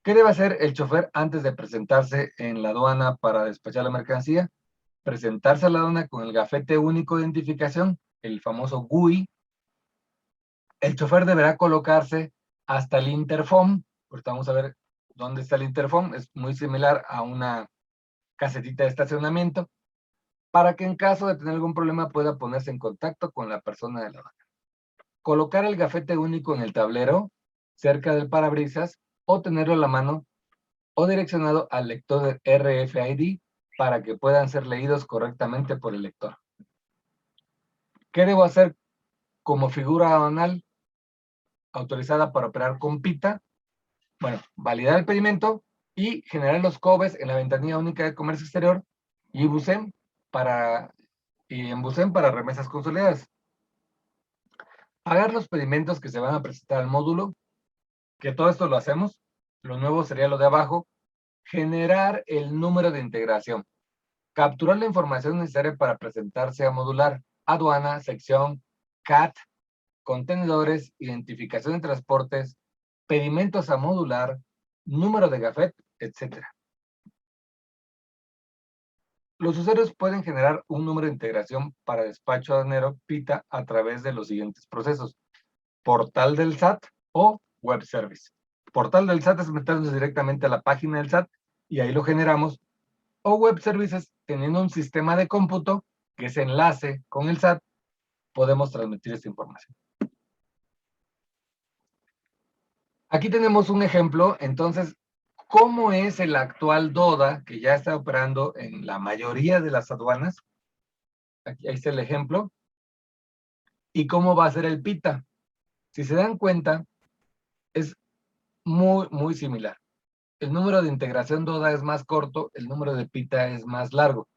¿qué debe hacer el chofer antes de presentarse en la aduana para despachar la mercancía? Presentarse a la aduana con el gafete único de identificación, el famoso GUI. El chofer deberá colocarse hasta el interfón, porque vamos a ver dónde está el interfón, es muy similar a una casetita de estacionamiento, para que en caso de tener algún problema pueda ponerse en contacto con la persona de la aduana. Colocar el gafete único en el tablero, cerca del parabrisas, o tenerlo a la mano, o direccionado al lector de RFID para que puedan ser leídos correctamente por el lector. ¿Qué debo hacer como figura aduanal autorizada para operar con PITA? Bueno, validar el pedimento y generar los COBES en la ventanilla única de comercio exterior y BUSEM en BUSEM para remesas consolidadas. Pagar los pedimentos que se van a presentar al módulo, que todo esto lo hacemos. Lo nuevo sería lo de abajo. Generar el número de integración. Capturar la información necesaria para presentarse a modular. Aduana, sección, CAT, contenedores, identificación de transportes, pedimentos a modular, número de gafet, etc. Los usuarios pueden generar un número de integración para despacho aduanero PITA a través de los siguientes procesos: portal del SAT o web service. Portal del SAT es meternos directamente a la página del SAT y ahí lo generamos, o web services teniendo un sistema de cómputo que se enlace con el SAT, podemos transmitir esta información. Aquí tenemos un ejemplo, entonces, ¿cómo es el actual DODA que ya está operando en la mayoría de las aduanas? Aquí ahí está el ejemplo. ¿Y cómo va a ser el PITA? Si se dan cuenta, es muy, muy similar. El número de integración DODA es más corto, el número de PITA es más largo.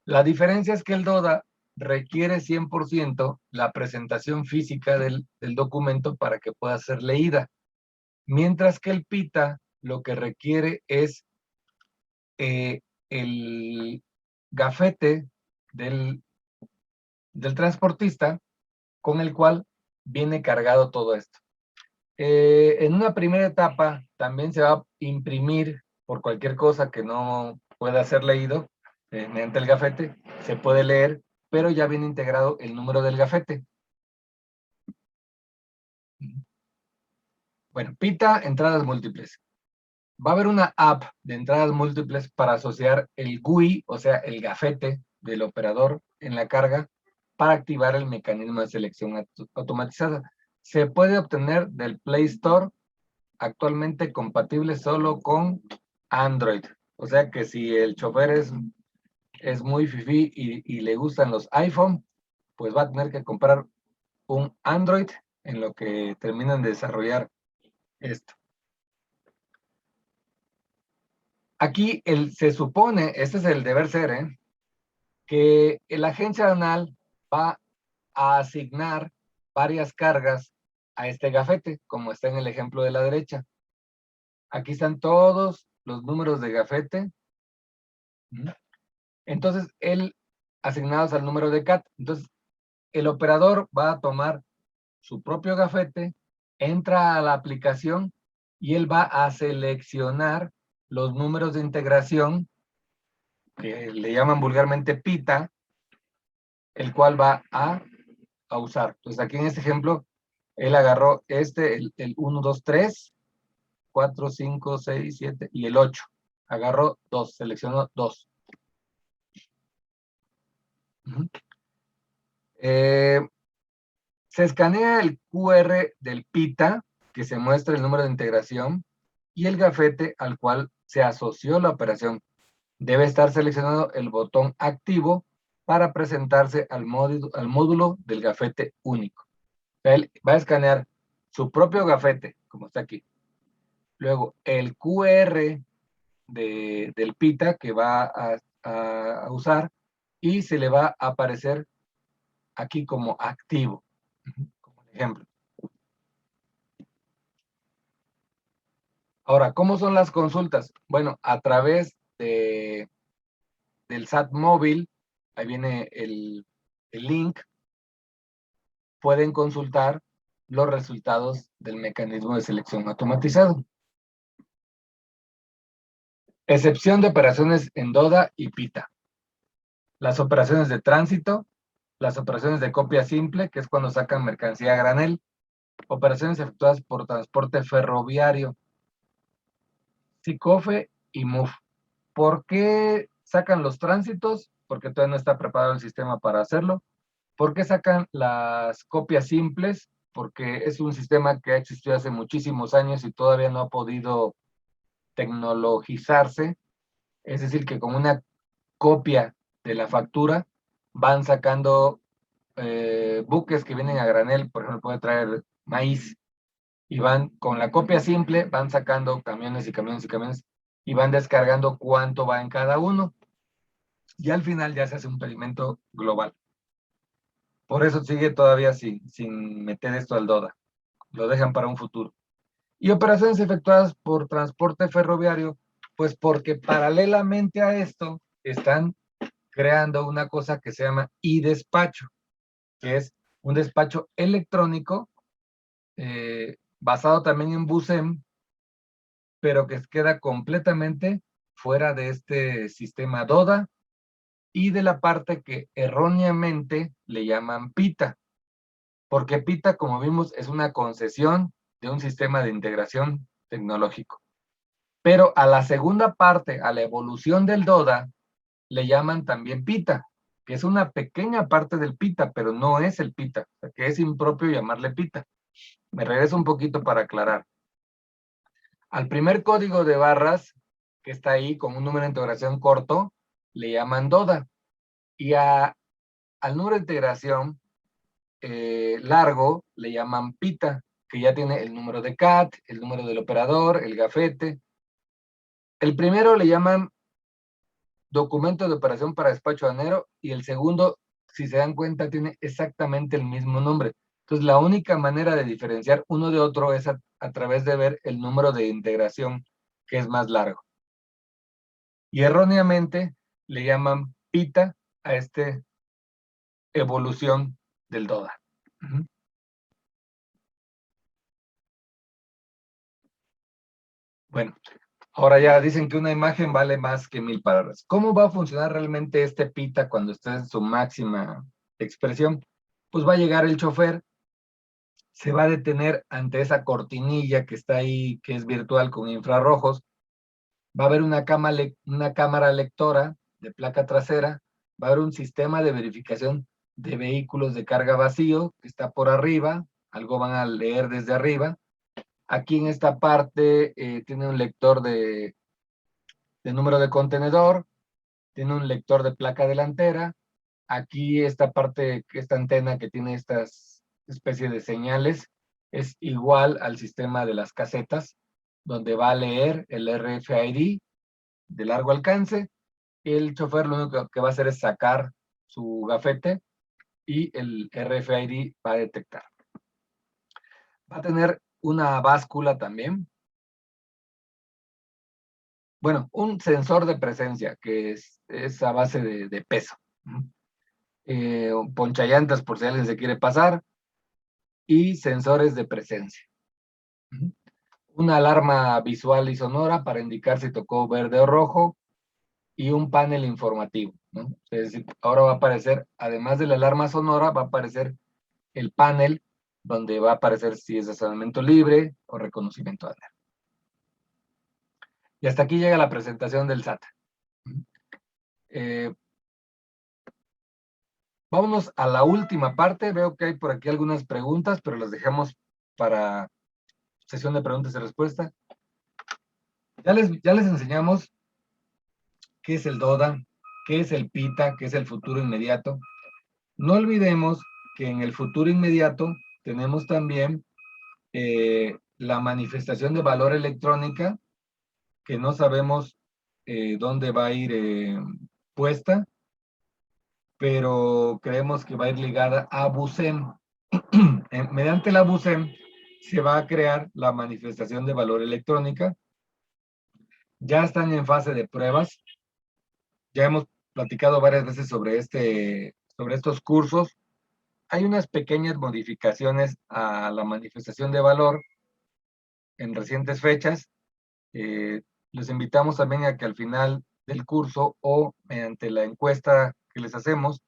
La diferencia es que el DODA requiere 100% la presentación física del documento para que pueda ser leída, mientras que el PITA lo que requiere es el gafete del transportista con el cual viene cargado todo esto. En una primera etapa también se va a imprimir por cualquier cosa que no pueda ser leído mediante el gafete, se puede leer, pero ya viene integrado el número del gafete. Bueno, PITA, entradas múltiples. Va a haber una app de entradas múltiples para asociar el GUI, o sea, el gafete del operador en la carga, para activar el mecanismo de selección automatizada. Se puede obtener del Play Store, actualmente compatible solo con Android. O sea que si el chofer es muy fifí y le gustan los iPhone, pues va a tener que comprar un Android en lo que terminan de desarrollar esto. Aquí se supone, este es el deber ser, que la agencia aduanal va a asignar varias cargas a este gafete, como está en el ejemplo de la derecha. Aquí están todos los números de gafete. Entonces, asignados al número de CAT. Entonces, el operador va a tomar su propio gafete, entra a la aplicación y él va a seleccionar los números de integración, que le llaman vulgarmente pita, el cual va a usar. Entonces, aquí en este ejemplo, él agarró el 1, 2, 3, 4, 5, 6, 7 y el 8. Agarró 2, seleccionó 2. Se escanea el QR del PITA, que se muestra el número de integración, y el gafete al cual se asoció la operación. Debe estar seleccionado el botón activo para presentarse al módulo del gafete único. Él va a escanear su propio gafete, como está aquí. Luego, el QR del PITA que va a usar y se le va a aparecer aquí como activo, como ejemplo. Ahora, ¿cómo son las consultas? Bueno, a través del SAT móvil, ahí viene el link, pueden consultar los resultados del mecanismo de selección automatizado. Excepción de operaciones en DODA y PITA. Las operaciones de tránsito, las operaciones de copia simple, que es cuando sacan mercancía a granel, operaciones efectuadas por transporte ferroviario, SICOFE y MUF. ¿Por qué sacan los tránsitos? Porque todavía no está preparado el sistema para hacerlo. ¿Por qué sacan las copias simples? Porque es un sistema que ha existido hace muchísimos años y todavía no ha podido tecnologizarse. Es decir, que con una copia de la factura van sacando buques que vienen a granel, por ejemplo, puede traer maíz, y van con la copia simple, van sacando camiones y camiones y camiones, y van descargando cuánto va en cada uno. Y al final ya se hace un pedimento global. Por eso sigue todavía sin meter esto al DODA. Lo dejan para un futuro. Y operaciones efectuadas por transporte ferroviario, pues porque paralelamente a esto están creando una cosa que se llama e-despacho, que es un despacho electrónico basado también en BUSEM, pero que queda completamente fuera de este sistema DODA y de la parte que erróneamente le llaman PITA, porque PITA, como vimos, es una concesión de un sistema de integración tecnológico. Pero a la segunda parte, a la evolución del DODA, le llaman también PITA, que es una pequeña parte del PITA, pero no es el PITA, o sea, que es impropio llamarle PITA. Me regreso un poquito para aclarar. Al primer código de barras, que está ahí con un número de integración corto, le llaman DODA. Y al número de integración largo le llaman PITA, que ya tiene el número de CAT, el número del operador, el gafete. El primero le llaman documento de operación para despacho aduanero y el segundo, si se dan cuenta, tiene exactamente el mismo nombre. Entonces, la única manera de diferenciar uno de otro es a través de ver el número de integración, que es más largo. Y erróneamente le llaman PITA a esta evolución del DODA. Bueno, ahora ya dicen que una imagen vale más que 1000 palabras. ¿Cómo va a funcionar realmente este PITA cuando esté en su máxima expresión? Pues va a llegar el chofer, se va a detener ante esa cortinilla que está ahí, que es virtual con infrarrojos, va a haber una cámara lectora de placa trasera, va a haber un sistema de verificación de vehículos de carga vacío que está por arriba, algo van a leer desde arriba. Aquí en esta parte tiene un lector de número de contenedor, tiene un lector de placa delantera. Aquí esta parte, esta antena que tiene estas especies de señales, es igual al sistema de las casetas, donde va a leer el RFID de largo alcance. El chofer lo único que va a hacer es sacar su gafete y el RFID va a detectar. Va a tener una báscula también. Bueno, un sensor de presencia que es a base de peso. Ponchallantas por si alguien se quiere pasar y sensores de presencia. Una alarma visual y sonora para indicar si tocó verde o rojo y un panel informativo, ¿no? Es decir, ahora va a aparecer, además de la alarma sonora, va a aparecer el panel donde va a aparecer si es estacionamiento libre o reconocimiento de alerta. Y hasta aquí llega la presentación del SAT. Vámonos a la última parte. Veo que hay por aquí algunas preguntas, pero las dejamos para sesión de preguntas y respuestas. Ya les enseñamos qué es el DODA, qué es el PITA, qué es el futuro inmediato. No olvidemos que en el futuro inmediato tenemos también la manifestación de valor electrónica, que no sabemos dónde va a ir puesta, pero creemos que va a ir ligada a BUSEM. Mediante la BUSEM se va a crear la manifestación de valor electrónica. Ya están en fase de pruebas. Ya hemos platicado varias veces sobre estos cursos. Hay unas pequeñas modificaciones a la manifestación de valor en recientes fechas. Les invitamos también a que al final del curso o mediante la encuesta que les hacemos,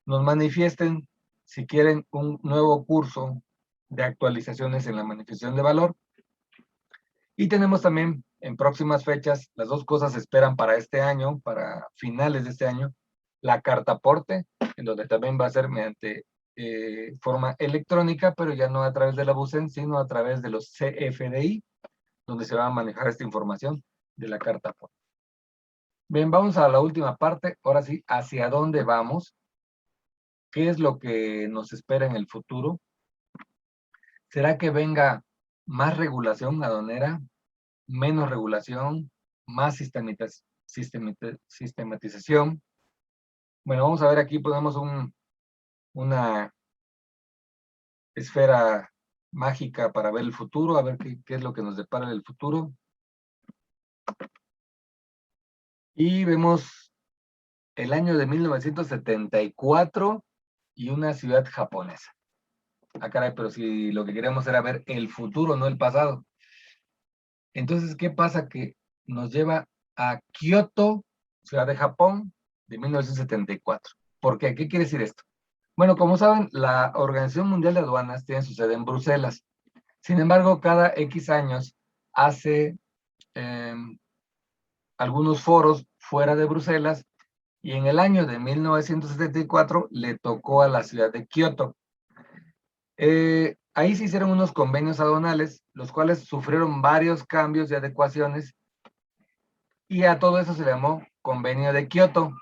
nos manifiesten si quieren un nuevo curso de actualizaciones en la manifestación de valor. Y tenemos también en próximas fechas, las dos cosas se esperan para este año, para finales de este año, la carta aporte, en donde también va a ser mediante forma electrónica, pero ya no a través de la BUSEN, sino a través de los CFDI, donde se va a manejar esta información de la carta aporte. Bien, vamos a la última parte. Ahora sí, ¿hacia dónde vamos? ¿Qué es lo que nos espera en el futuro? ¿Será que venga más regulación aduanera, menos regulación, más sistematización? Bueno, vamos a ver aquí, ponemos una esfera mágica para ver el futuro, a ver qué es lo que nos depara el futuro. Y vemos el año de 1974 y una ciudad japonesa. Ah, caray, pero si lo que queremos era ver el futuro, no el pasado. Entonces, ¿qué pasa? Que nos lleva a Kioto, ciudad de Japón, de 1974. ¿Por qué? ¿Qué quiere decir esto? Bueno, como saben, la Organización Mundial de Aduanas tiene su sede en Bruselas. Sin embargo, cada X años hace algunos foros fuera de Bruselas y en el año de 1974 le tocó a la ciudad de Kioto. Ahí se hicieron unos convenios aduanales, los cuales sufrieron varios cambios y adecuaciones, y a todo eso se le llamó Convenio de Kioto.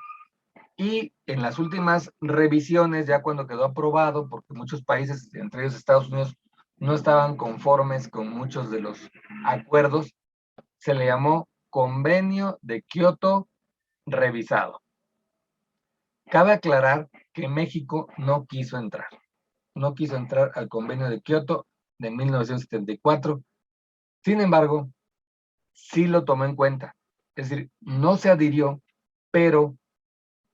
Y en las últimas revisiones, ya cuando quedó aprobado, porque muchos países, entre ellos Estados Unidos, no estaban conformes con muchos de los acuerdos, se le llamó Convenio de Kioto revisado. Cabe aclarar que México no quiso entrar al Convenio de Kioto de 1974. Sin embargo, sí lo tomó en cuenta. Es decir, no se adhirió, pero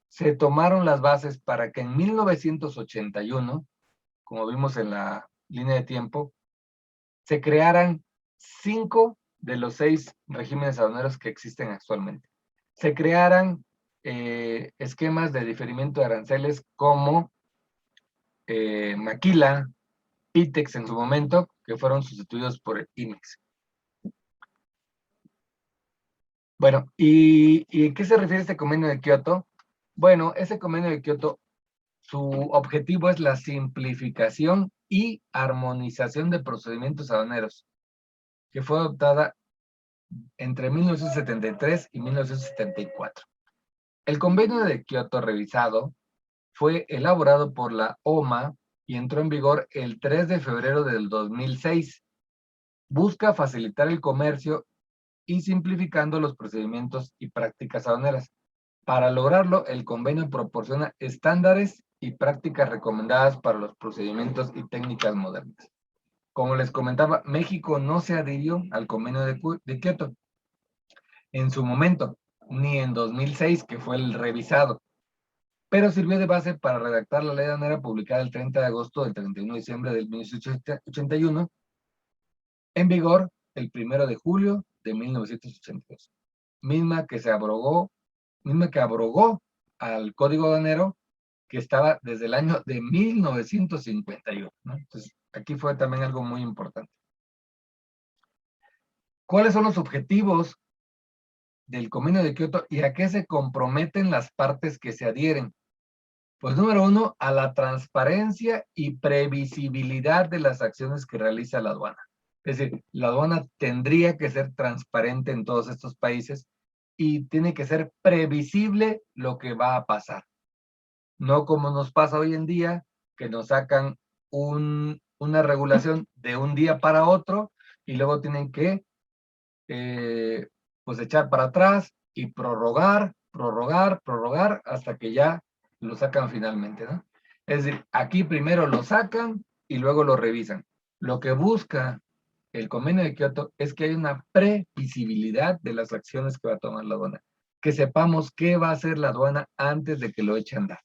se tomaron las bases para que en 1981, como vimos en la línea de tiempo, se crearan 5 de los 6 regímenes aduaneros que existen actualmente. Se crearan esquemas de diferimiento de aranceles como Maquila, Pitex en su momento, que fueron sustituidos por el IMEX. Bueno, ¿y qué se refiere este convenio de Kioto? Bueno, ese convenio de Kioto, su objetivo es la simplificación y armonización de procedimientos aduaneros, que fue adoptada entre 1973 y 1974. El convenio de Kioto revisado fue elaborado por la OMA y entró en vigor el 3 de febrero del 2006. Busca facilitar el comercio y simplificando los procedimientos y prácticas aduaneras. Para lograrlo, el convenio proporciona estándares y prácticas recomendadas para los procedimientos y técnicas modernas. Como les comentaba, México no se adhirió al convenio de Kioto en su momento, ni en 2006, que fue el revisado, pero sirvió de base para redactar la ley aduanera publicada el 30 de agosto del 31 de diciembre del 1981, en vigor el 1 de julio de 1982, misma que abrogó al Código Aduanero que estaba desde el año de 1951, ¿no? Entonces, aquí fue también algo muy importante. ¿Cuáles son los objetivos del Convenio de Kioto y a qué se comprometen las partes que se adhieren? Pues número uno, a la transparencia y previsibilidad de las acciones que realiza la aduana. Es decir, la aduana tendría que ser transparente en todos estos países y tiene que ser previsible lo que va a pasar. No como nos pasa hoy en día, que nos sacan una regulación de un día para otro y luego tienen que pues echar para atrás y prorrogar hasta que ya lo sacan finalmente, ¿no? Es decir, aquí primero lo sacan y luego lo revisan. Lo que busca el convenio de Kioto es que haya una previsibilidad de las acciones que va a tomar la aduana, que sepamos qué va a hacer la aduana antes de que lo eche a andar.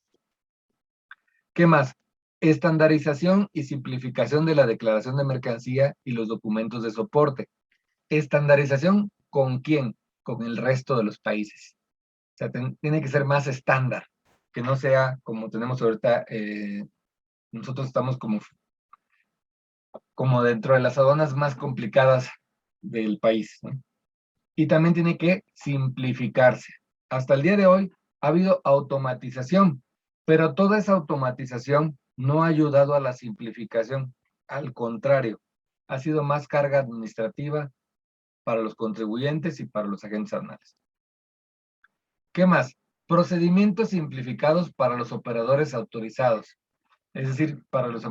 ¿Qué más? Estandarización y simplificación de la declaración de mercancía y los documentos de soporte. ¿Estandarización con quién? Con el resto de los países. O sea, tiene que ser más estándar, que no sea como tenemos ahorita, nosotros estamos como dentro de las aduanas más complicadas del país, ¿no? Y también tiene que simplificarse. Hasta el día de hoy ha habido automatización, pero toda esa automatización no ha ayudado a la simplificación. Al contrario, ha sido más carga administrativa para los contribuyentes y para los agentes aduanales. ¿Qué más? Procedimientos simplificados para los operadores autorizados, es decir, para las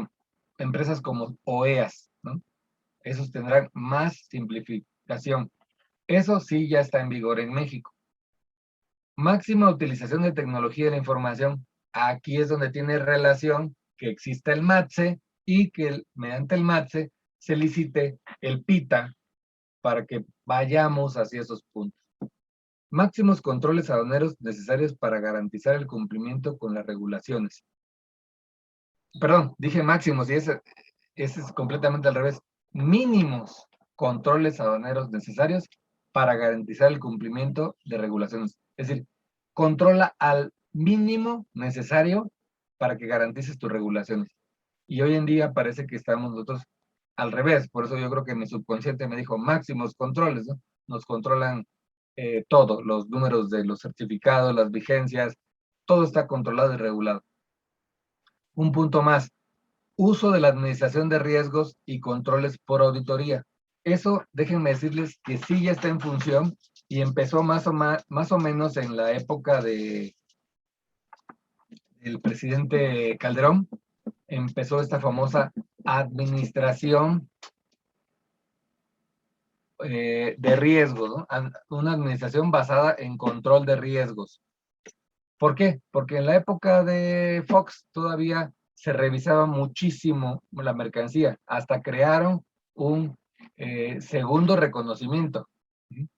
empresas como OEAs, ¿no? Esos tendrán más simplificación. Eso sí ya está en vigor en México. Máxima utilización de tecnología de la información. Aquí es donde tiene relación que exista el MATSE y que mediante el MATSE se licite el PITA para que vayamos hacia esos puntos. Máximos controles aduaneros necesarios para garantizar el cumplimiento con las regulaciones. Perdón, dije máximos y ese es completamente al revés. Mínimos controles aduaneros necesarios para garantizar el cumplimiento de regulaciones. Es decir, controla al mínimo necesario para que garantices tus regulaciones. Y hoy en día parece que estamos nosotros al revés. Por eso yo creo que mi subconsciente me dijo máximos controles, ¿no? Nos controlan todo, los números de los certificados, las vigencias, todo está controlado y regulado. Un punto más, uso de la administración de riesgos y controles por auditoría. Eso, déjenme decirles que sí ya está en función y empezó más o menos en la época del presidente Calderón. Empezó esta famosa administración de riesgos, ¿no? Una administración basada en control de riesgos. ¿Por qué? Porque en la época de Fox todavía se revisaba muchísimo la mercancía, hasta crearon un segundo reconocimiento. En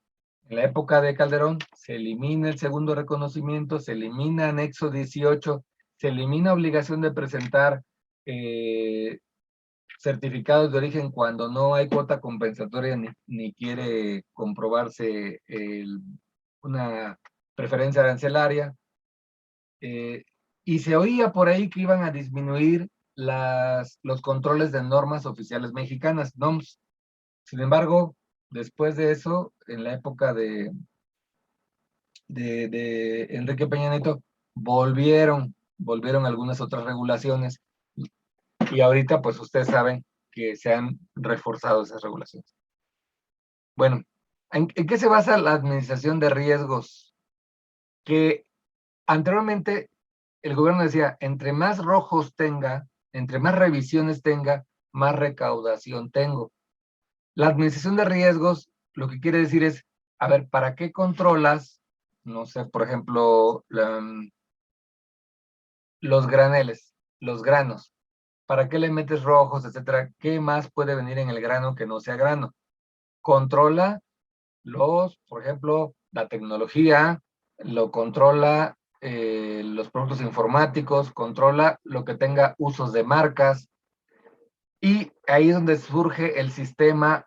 la época de Calderón se elimina el segundo reconocimiento, se elimina anexo 18, se elimina obligación de presentar certificados de origen cuando no hay cuota compensatoria ni quiere comprobarse una preferencia arancelaria. Y se oía por ahí que iban a disminuir los controles de normas oficiales mexicanas, NOMS. Sin embargo, después de eso, en la época de Enrique Peña Nieto, volvieron algunas otras regulaciones y ahorita pues ustedes saben que se han reforzado esas regulaciones. Bueno, ¿en qué se basa la administración de riesgos? Que anteriormente el gobierno decía, entre más rojos tenga, entre más revisiones tenga, más recaudación tengo. La administración de riesgos, lo que quiere decir es a ver, ¿para qué controlas, no sé, por ejemplo, los graneles, los granos? ¿Para qué le metes rojos, etcétera? ¿Qué más puede venir en el grano que no sea grano? Controla por ejemplo, la tecnología, lo controla los productos informáticos, controla lo que tenga usos de marcas, y ahí es donde surge el sistema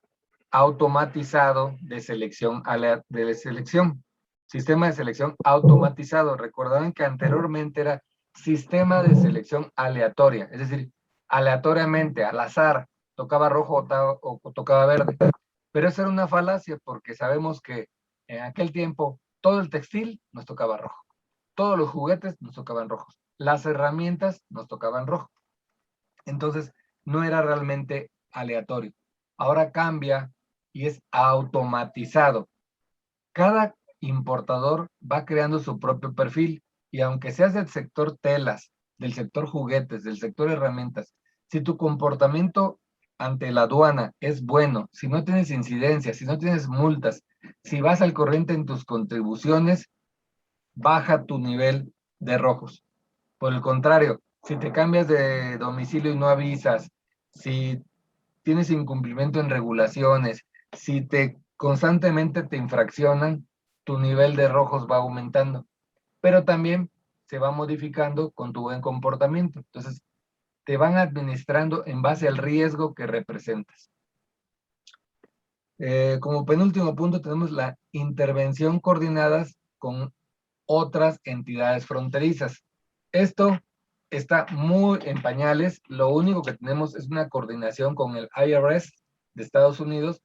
automatizado de selección, de selección. Sistema de selección automatizado. Recordarán que anteriormente era sistema de selección aleatoria, es decir, aleatoriamente, al azar, tocaba rojo o tocaba verde. Pero eso era una falacia porque sabemos que en aquel tiempo todo el textil nos tocaba rojo, todos los juguetes nos tocaban rojos, las herramientas nos tocaban rojo. Entonces, no era realmente aleatorio. Ahora cambia y es automatizado. Cada importador va creando su propio perfil, y aunque seas del sector telas, del sector juguetes, del sector herramientas, si tu comportamiento ante la aduana es bueno, si no tienes incidencias, si no tienes multas, si vas al corriente en tus contribuciones, baja tu nivel de rojos. Por el contrario, si te cambias de domicilio y no avisas, si tienes incumplimiento en regulaciones, si constantemente te infraccionan, tu nivel de rojos va aumentando. Pero también se va modificando con tu buen comportamiento. Entonces, te van administrando en base al riesgo que representas. Como penúltimo punto, tenemos la intervención coordinada con otras entidades fronterizas. Esto está muy en pañales. Lo único que tenemos es una coordinación con el IRS de Estados Unidos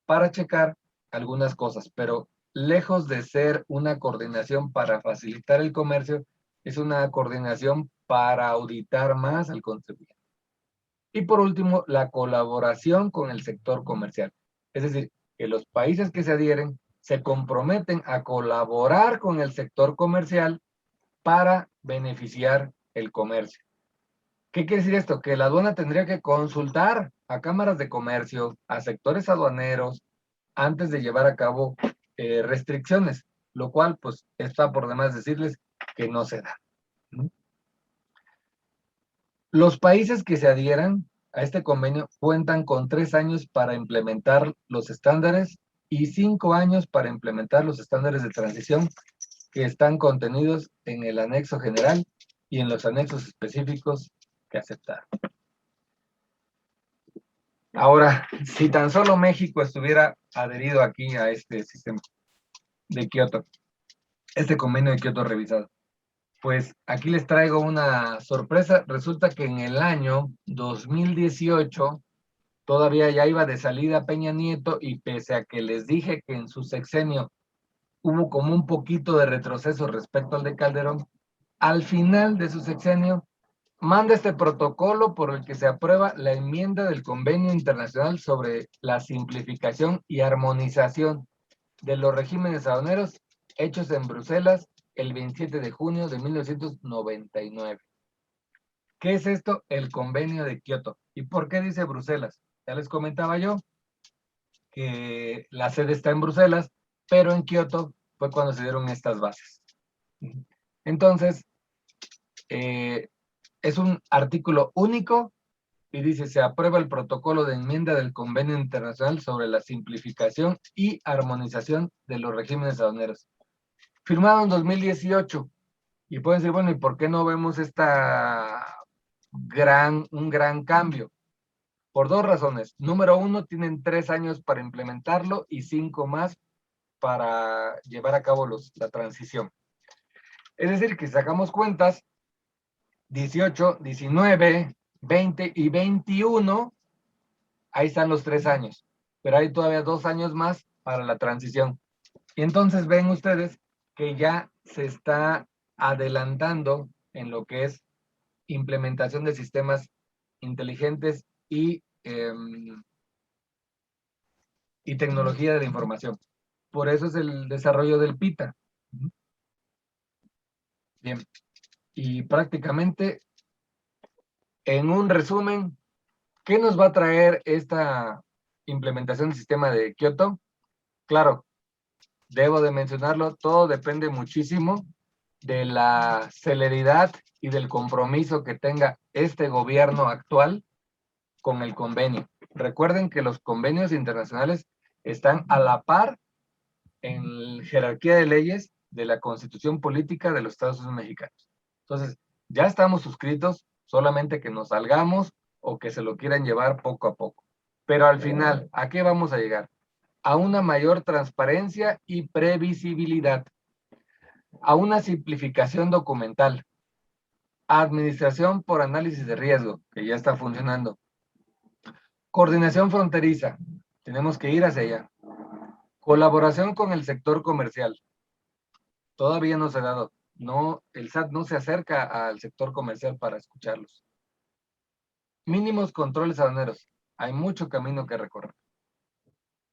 para checar algunas cosas, pero lejos de ser una coordinación para facilitar el comercio, es una coordinación para auditar más al contribuyente. Y por último, la colaboración con el sector comercial. Es decir, que los países que se adhieren se comprometen a colaborar con el sector comercial para beneficiar el comercio. ¿Qué quiere decir esto? Que la aduana tendría que consultar a cámaras de comercio, a sectores aduaneros, antes de llevar a cabo restricciones, lo cual pues está por demás decirles que no se da. Los países que se adhieran a este convenio cuentan con 3 años para implementar los estándares y 5 años para implementar los estándares de transición que están contenidos en el anexo general y en los anexos específicos que aceptaron. Ahora, si tan solo México estuviera adherido aquí a este sistema de Kioto, este convenio de Kioto revisado, pues aquí les traigo una sorpresa. Resulta que en el año 2018 todavía ya iba de salida Peña Nieto, y pese a que les dije que en su sexenio hubo como un poquito de retroceso respecto al de Calderón, al final de su sexenio manda este protocolo por el que se aprueba la enmienda del Convenio Internacional sobre la simplificación y armonización de los regímenes aduaneros hechos en Bruselas el 27 de junio de 1999. ¿Qué es esto? El Convenio de Kioto. ¿Y por qué dice Bruselas? Ya les comentaba yo que la sede está en Bruselas, pero en Kioto fue cuando se dieron estas bases. Entonces, es un artículo único y dice: se aprueba el protocolo de enmienda del Convenio Internacional sobre la simplificación y armonización de los regímenes aduaneros, firmado en 2018. Y pueden decir, bueno, ¿y por qué no vemos un gran cambio? Por dos razones. Número uno, tienen 3 años para implementarlo y 5 más para llevar a cabo la transición. Es decir, que si sacamos cuentas, 18, 19, 20 y 21, ahí están los 3 años, pero hay todavía 2 años más para la transición. Y entonces ven ustedes que ya se está adelantando en lo que es implementación de sistemas inteligentes y tecnología de la información. Por eso es el desarrollo del PITA. Bien, y prácticamente, en un resumen, ¿qué nos va a traer esta implementación del sistema de Kioto? Claro, debo de mencionarlo, todo depende muchísimo de la celeridad y del compromiso que tenga este gobierno actual con el convenio. Recuerden que los convenios internacionales están a la par en jerarquía de leyes de la Constitución Política de los Estados Unidos Mexicanos. Entonces, ya estamos suscritos, solamente que nos salgamos o que se lo quieran llevar poco a poco. Pero al final, ¿a qué vamos a llegar? A una mayor transparencia y previsibilidad, a una simplificación documental, a administración por análisis de riesgo, que ya está funcionando, coordinación fronteriza, tenemos que ir hacia allá, colaboración con el sector comercial, todavía no se ha dado, no, el SAT no se acerca al sector comercial para escucharlos. Mínimos controles aduaneros, hay mucho camino que recorrer.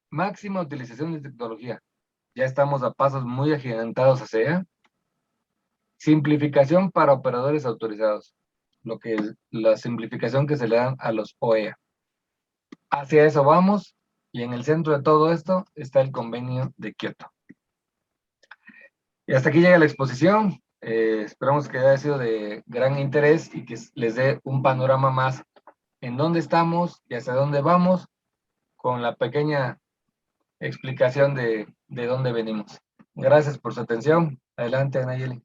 Máxima utilización de tecnología, ya estamos a pasos muy agigantados hacia allá. Simplificación para operadores autorizados, lo que es la simplificación que se le dan a los OEA. Hacia eso vamos, y en el centro de todo esto está el convenio de Kioto. Y hasta aquí llega la exposición. Esperamos que haya sido de gran interés y que les dé un panorama más en dónde estamos y hacia dónde vamos, con la pequeña explicación de dónde venimos. Gracias por su atención. Adelante, Nayeli.